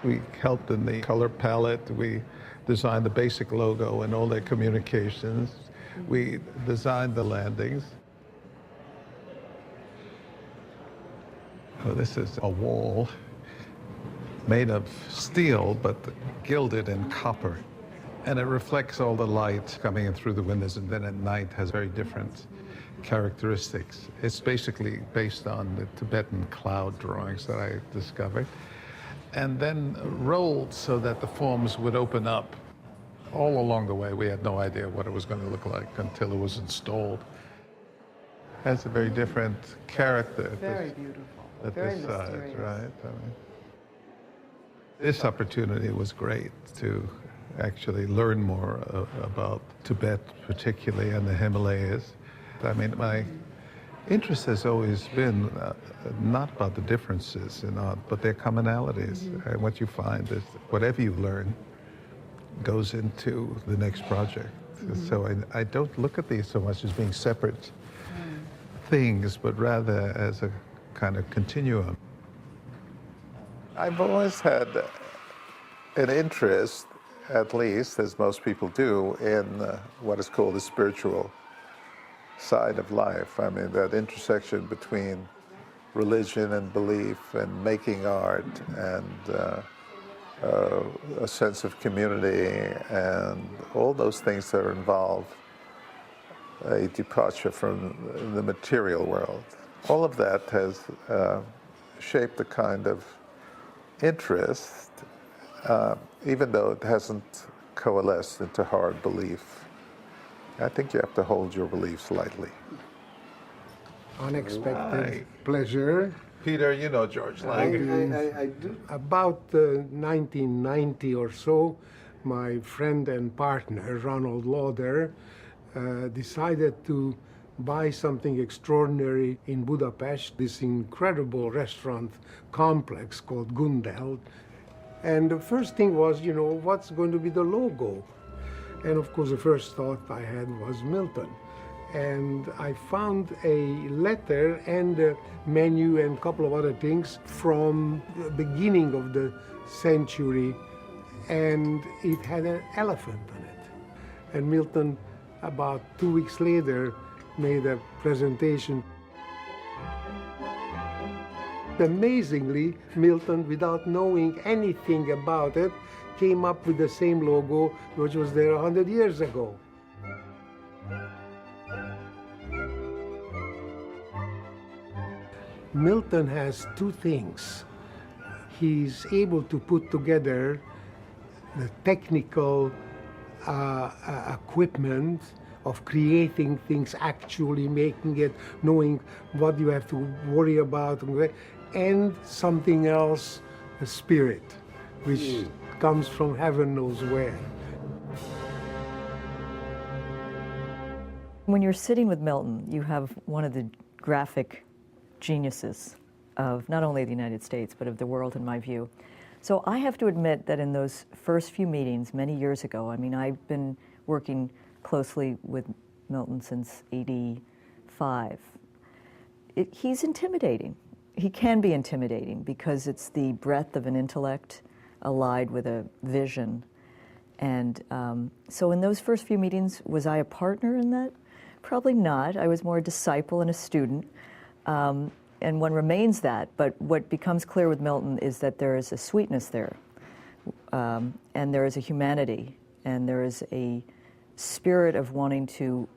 A: We helped in the color palette. We designed the basic logo and all their communications. We designed the landings. Oh, this is a wall made of steel, but gilded in copper. And it reflects all the light coming in through the windows, and then at night has very different characteristics. It's basically based on the Tibetan cloud drawings that I discovered, and then rolled so that the forms would open up. All along the way, we had no idea what it was going to look like until it was installed. It has a very different character.
G: Very beautiful.
A: At
G: very
A: this size,
G: mysterious.
A: right? I mean, this opportunity was great to actually learn more about Tibet, particularly, and the Himalayas. I mean, my interest has always been not about the differences in art, but their commonalities. And what you find is whatever you learn goes into the next project. So I don't look at these so much as being separate things, but rather as a kind of continuum. I've always had an interest, at least, as most people do, in what is called the spiritual side of life. I mean, that intersection between religion and belief and making art and a sense of community and all those things that involve a departure from the material world. All of that has shaped the kind of interest, even though it hasn't coalesced into hard belief. I think you have to hold your beliefs lightly.
L: Unexpected pleasure.
A: Peter, you know George Lang.
L: I do. About 1990 or so, my friend and partner, Ronald Lauder, decided to buy something extraordinary in Budapest, this incredible restaurant complex called Gundel. And the first thing was, you know, what's going to be the logo? And of course, the first thought I had was Milton. And I found a letter and a menu and a couple of other things from the beginning of the century, and it had an elephant on it. And Milton, about 2 weeks later, made a presentation. Amazingly, Milton, without knowing anything about it, came up with the same logo which was there 100 years ago. Milton has two things. He's able to put together the technical equipment of creating things, actually making it, knowing what you have to worry about, and something else, a spirit, which comes from heaven knows where.
M: When you're sitting with Milton, you have one of the graphic geniuses of not only the United States, but of the world, in my view. So I have to admit that in those first few meetings many years ago, I mean, I've been working closely with Milton since '85. He's intimidating. He can be intimidating because it's the breadth of an intellect allied with a vision. And so in those first few meetings, was I a partner in that? Probably not. I was more a disciple and a student. And one remains that, but what becomes clear with Milton is that there is a sweetness there, and there is a humanity, and there is a spirit of wanting to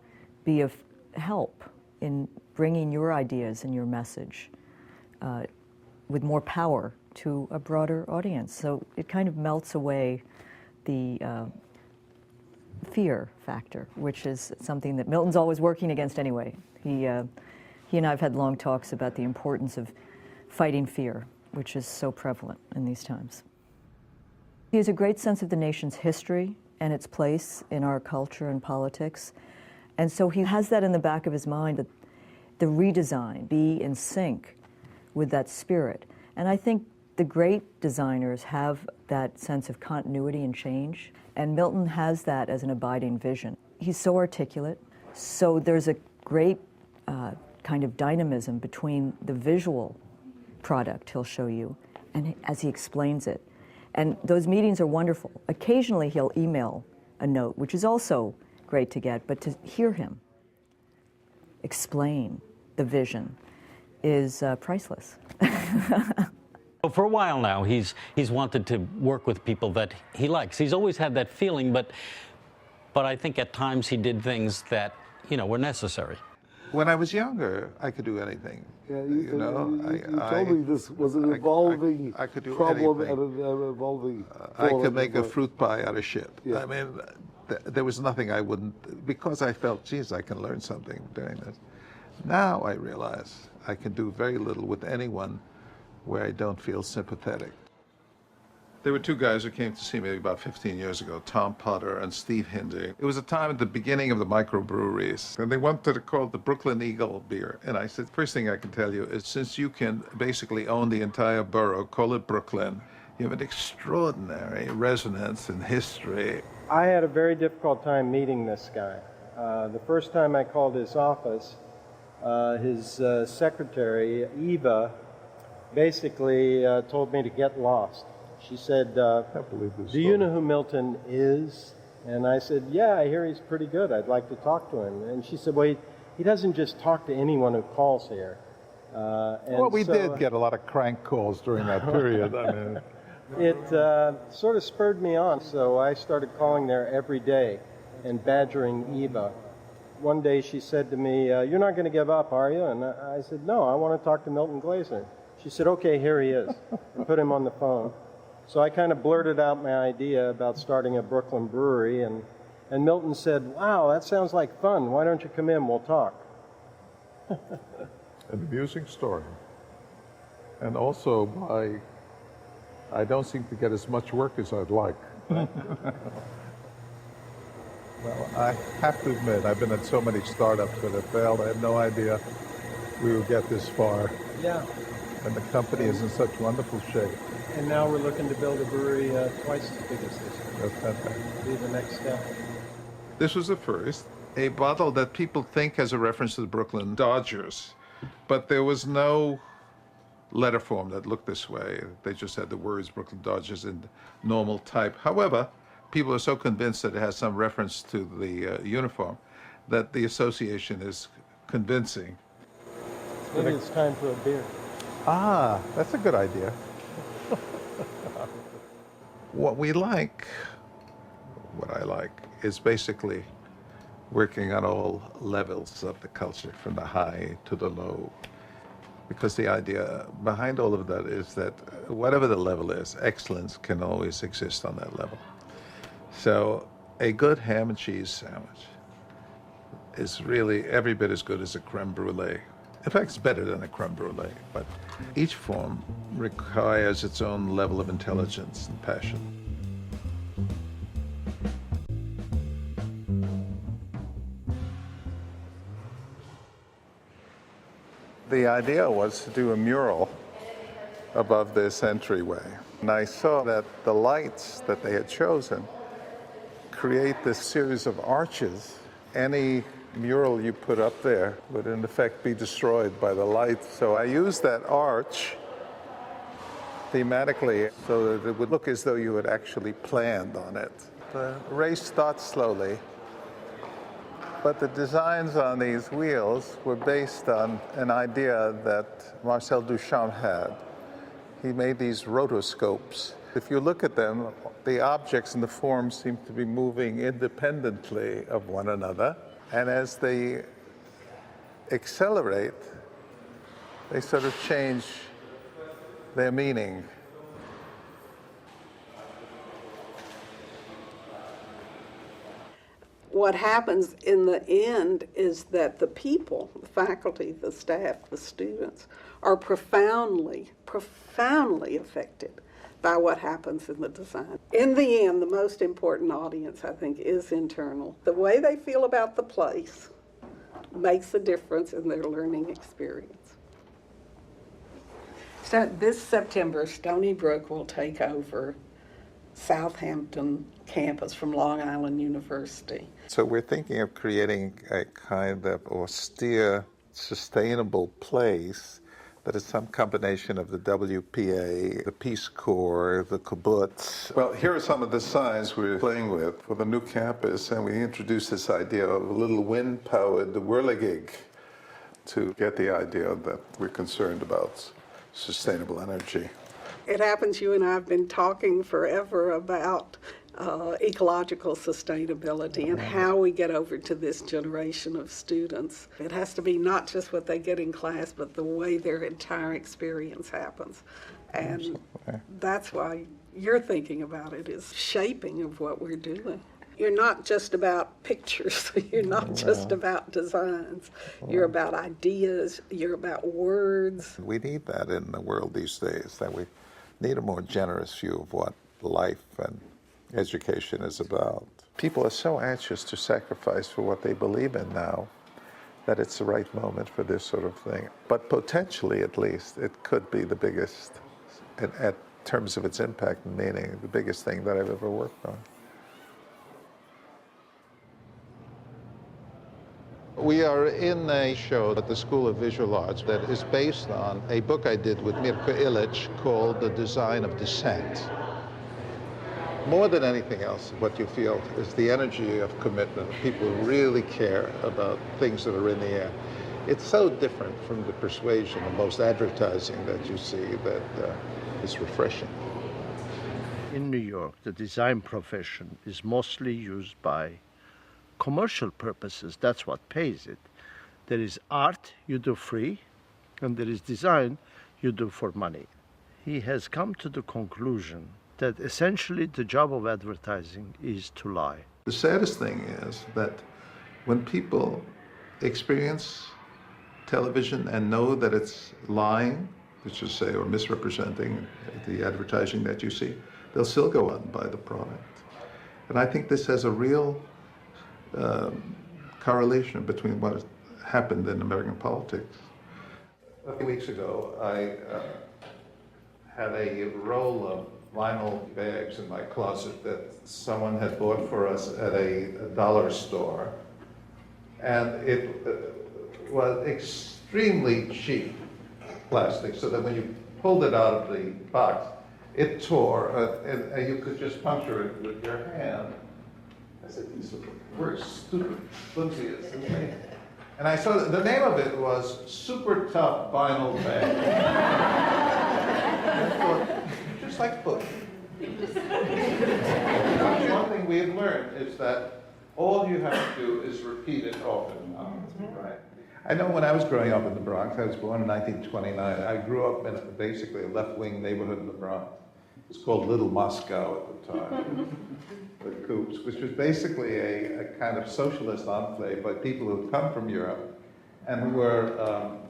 M: be of help in bringing your ideas and your message with more power to a broader audience. So it kind of melts away the fear factor, which is something that Milton's always working against anyway. He and I have had long talks about the importance of fighting fear, which is so prevalent in these times. He has a great sense of the nation's history and its place in our culture and politics. And so he has that in the back of his mind, that the redesign be in sync with that spirit. And I think the great designers have that sense of continuity and change, and Milton has that as an abiding vision. He's so articulate, so there's a great kind of dynamism between the visual product he'll show you and as he explains it. And those meetings are wonderful. Occasionally he'll email a note, which is also great to get, but to hear him explain the vision is priceless.
E: Well, for a while now, he's wanted to work with people that he likes. He's always had that feeling, but I think at times he did things that, you know, were necessary.
A: When I was younger, I could do anything.
H: Yeah, you told me this was an evolving
A: I could do
H: problem
A: anything.
H: and an evolving
A: I could make a fruit pie out of shit.
H: Yeah.
A: I mean, there was nothing I wouldn't, because I felt, geez, I can learn something doing this. Now I realize I can do very little with anyone where I don't feel sympathetic. There were two guys who came to see me about 15 years ago, Tom Potter and Steve Hindy. It was a time at the beginning of the microbreweries, and they wanted to call it the Brooklyn Eagle beer. And I said, first thing I can tell you is, since you can basically own the entire borough, call it Brooklyn, you have an extraordinary resonance in history.
N: I had a very difficult time meeting this guy. The first time I called his office, his secretary, Eva, basically told me to get lost. She said, do you know who Milton is? And I said, yeah, I hear he's pretty good. I'd like to talk to him. And she said, well, he doesn't just talk to anyone who calls here.
A: Well, we did get a lot of crank calls during that period. I mean,
N: it sort of spurred me on, so I started calling there every day and badgering Eva. One day she said to me, you're not going to give up, are you? And I said, no, I want to talk to Milton Glaser. She said, okay, here he is, and put him on the phone. So I kind of blurted out my idea about starting a Brooklyn brewery, and Milton said, wow, that sounds like fun. Why don't you come in? We'll talk.
A: An amusing story. And also, I don't seem to get as much work as I'd like. Well, I have to admit, I've been at so many startups that have failed. I had no idea we would get this far.
N: Yeah.
A: And the company is in such wonderful shape.
N: And now we're looking to build a brewery twice as big as this one.
A: That's fantastic.
N: Be the next step.
A: This was the first. A bottle that people think has a reference to the Brooklyn Dodgers, but there was no letter form that looked this way. They just had the words Brooklyn Dodgers in normal type. However, people are so convinced that it has some reference to the uniform that the association is convincing.
N: Maybe it's time for a beer.
A: Ah, that's a good idea. What I like, is basically working on all levels of the culture, from the high to the low. Because the idea behind all of that is that whatever the level is, excellence can always exist on that level. So a good ham and cheese sandwich is really every bit as good as a creme brulee. In fact, it's better than a creme brulee, but each form requires its own level of intelligence and passion. The idea was to do a mural above this entryway. And I saw that the lights that they had chosen create this series of arches. Any mural you put up there would in effect be destroyed by the lights. So I used that arch thematically so that it would look as though you had actually planned on it. The race starts slowly, but the designs on these wheels were based on an idea that Marcel Duchamp had. He made these rotoscopes. If you look at them, the objects and the forms seem to be moving independently of one another. And as they accelerate, they sort of change their meaning.
O: What happens in the end is that the people, the faculty, the staff, the students, are profoundly affected by what happens in the design. In the end, the most important audience, I think, is internal. The way they feel about the place makes a difference in their learning experience. So this September, Stony Brook will take over Southampton campus from Long Island University.
A: So we're thinking of creating a kind of austere, sustainable place that is some combination of the WPA, the Peace Corps, the kibbutz. Well, here are some of the signs we're playing with for the new campus, and we introduced this idea of a little wind-powered whirligig to get the idea that we're concerned about sustainable energy.
O: It happens you and I have been talking forever about ecological sustainability and how we get over to this generation of students. It has to be not just what they get in class, but the way their entire experience happens. And that's why you're thinking about it, is shaping of what we're doing. You're not just about pictures, you're not just about designs, you're about ideas, you're about words.
A: We need that in the world these days, that we need a more generous view of what life and education is about. People are so anxious to sacrifice for what they believe in now that it's the right moment for this sort of thing. But potentially, at least, it could be the biggest, in terms of its impact and meaning, the biggest thing that I've ever worked on. We are in a show at the School of Visual Arts that is based on a book I did with Mirko Ilic called The Design of Dissent. More than anything else, what you feel is the energy of commitment. People really care about things that are in the air. It's so different from the persuasion and most advertising that you see that is refreshing.
I: In New York, the design profession is mostly used by commercial purposes. That's what pays it. There is art you do free, and there is design you do for money. He has come to the conclusion that essentially the job of advertising is to lie.
A: The saddest thing is that when people experience television and know that it's lying, let's just say, or misrepresenting the advertising that you see, they'll still go out and buy the product. And I think this has a real correlation between what has happened in American politics. A few weeks ago, I had a roll of vinyl bags in my closet that someone had bought for us at a dollar store. And it was extremely cheap plastic, so that when you pulled it out of the box, it tore, and you could just puncture it with your hand. I said, these were stupid, flimsiest. And I saw that the name of it was Super Tough Vinyl Bag. And I thought, just like book. One thing we have learned is that all you have to do is repeat it often, right? I know when I was growing up in the Bronx, I was born in 1929. I grew up in basically a left-wing neighborhood in the Bronx. It was called Little Moscow at the time, the Coops, which was basically a kind of socialist enclave by people who had come from Europe and who were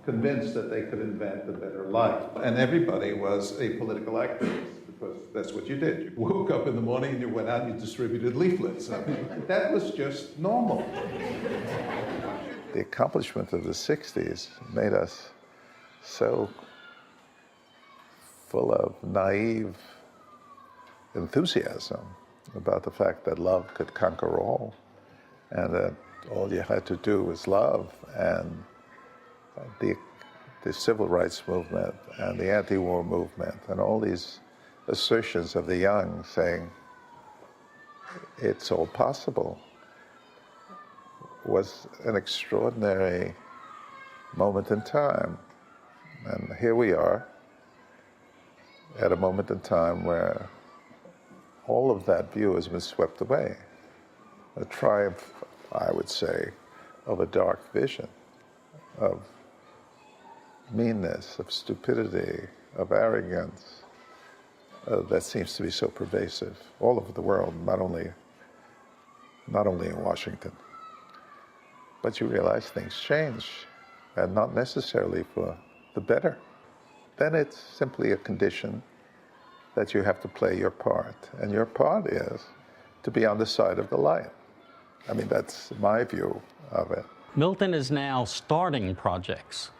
A: convinced that they could invent a better life. And everybody was a political activist, because that's what you did. You woke up in the morning and you went out and you distributed leaflets. I mean, that was just normal. The accomplishment of the 60s made us so full of naive enthusiasm about the fact that love could conquer all, and that all you had to do was love. And the civil rights movement and the anti-war movement and all these assertions of the young saying it's all possible was an extraordinary moment in time. And here we are at a moment in time where all of that view has been swept away. A triumph, I would say, of a dark vision, of meanness, of stupidity, of arrogance, that seems to be so pervasive all over the world, not only in Washington. But you realize things change, and not necessarily for the better. Then it's simply a condition that you have to play your part. And your part is to be on the side of the light. I mean, that's my view of it.
E: Milton is now starting projects,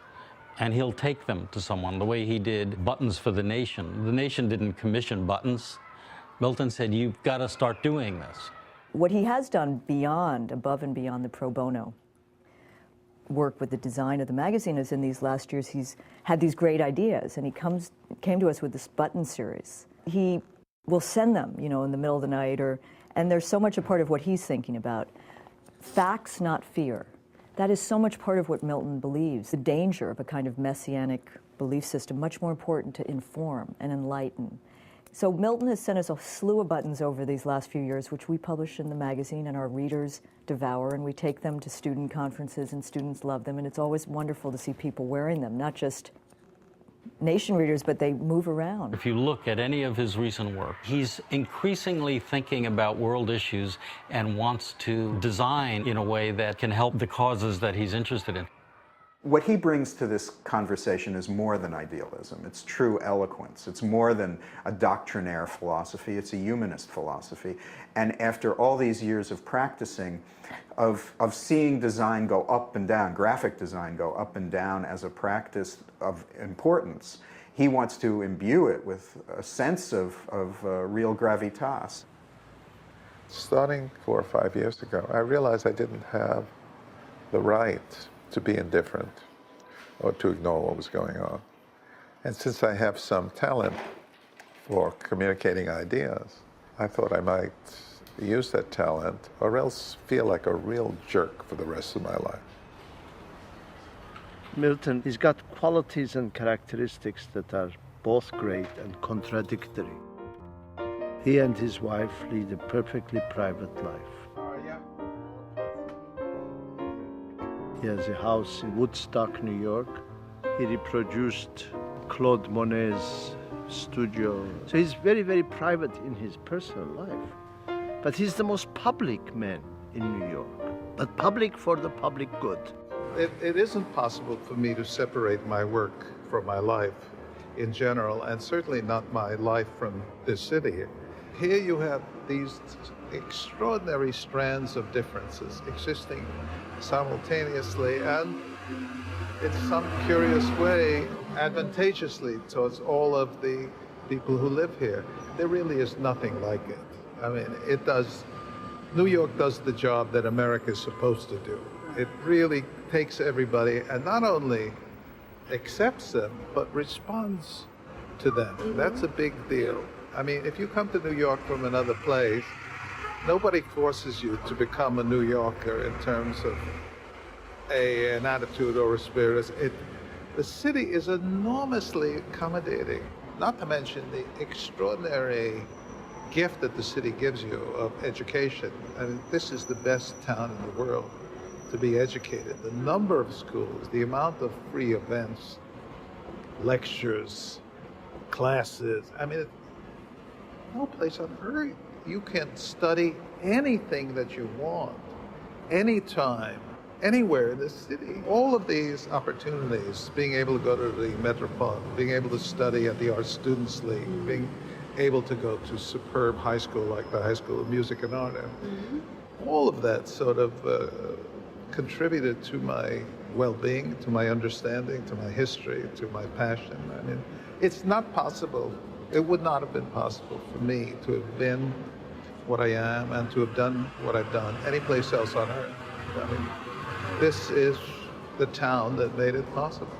E: and he'll take them to someone, the way he did Buttons for the Nation. The Nation didn't commission buttons. Milton said, you've got to start doing this.
M: What he has done above and beyond the pro bono work with the design of the magazine is in these last years he's had these great ideas, and he came to us with this button series. He will send them, in the middle of the night, and there's so much a part of what he's thinking about. Facts, not fear. That is so much part of what Milton believes, the danger of a kind of messianic belief system, much more important to inform and enlighten. So Milton has sent us a slew of buttons over these last few years, which we publish in the magazine and our readers devour, and we take them to student conferences and students love them, and it's always wonderful to see people wearing them, not just Nation readers, but they move around.
E: If you look at any of his recent work, he's increasingly thinking about world issues and wants to design in a way that can help the causes that he's interested in.
D: What he brings to this conversation is more than idealism. It's true eloquence. It's more than a doctrinaire philosophy. It's a humanist philosophy. And after all these years of practicing, of seeing design go up and down, graphic design go up and down as a practice of importance, he wants to imbue it with a sense of real gravitas.
A: Starting 4 or 5 years ago, I realized I didn't have the right to be indifferent or to ignore what was going on. And since I have some talent for communicating ideas, I thought I might use that talent or else feel like a real jerk for the rest of my life.
I: Milton, he's got qualities and characteristics that are both great and contradictory. He and his wife lead a perfectly private life. He has a house in Woodstock, New York. He reproduced Claude Monet's studio. So he's very, very private in his personal life. But he's the most public man in New York, but public for the public good.
A: It isn't possible for me to separate my work from my life in general, and certainly not my life from this city. Here you have these extraordinary strands of differences existing simultaneously and in some curious way advantageously towards all of the people who live here. There really is nothing like it. I mean, New York does the job that America is supposed to do. It really takes everybody and not only accepts them, but responds to them. That's a big deal. I mean, if you come to New York from another place, nobody forces you to become a New Yorker in terms of an attitude or a spirit. The city is enormously accommodating, not to mention the extraordinary gift that the city gives you of education. I mean, this is the best town in the world to be educated. The number of schools, the amount of free events, lectures, classes. I mean, no place on earth you can study anything that you want, anytime, anywhere in the city. All of these opportunities, being able to go to the Metropolitan, being able to study at the Art Students League, being able to go to superb high school like the High School of Music and Art, all of that sort of contributed to my well-being, to my understanding, to my history, to my passion. I mean, it's not possible. It would not have been possible for me to have been what I am and to have done what I've done any place else on earth. I mean, this is the town that made it possible.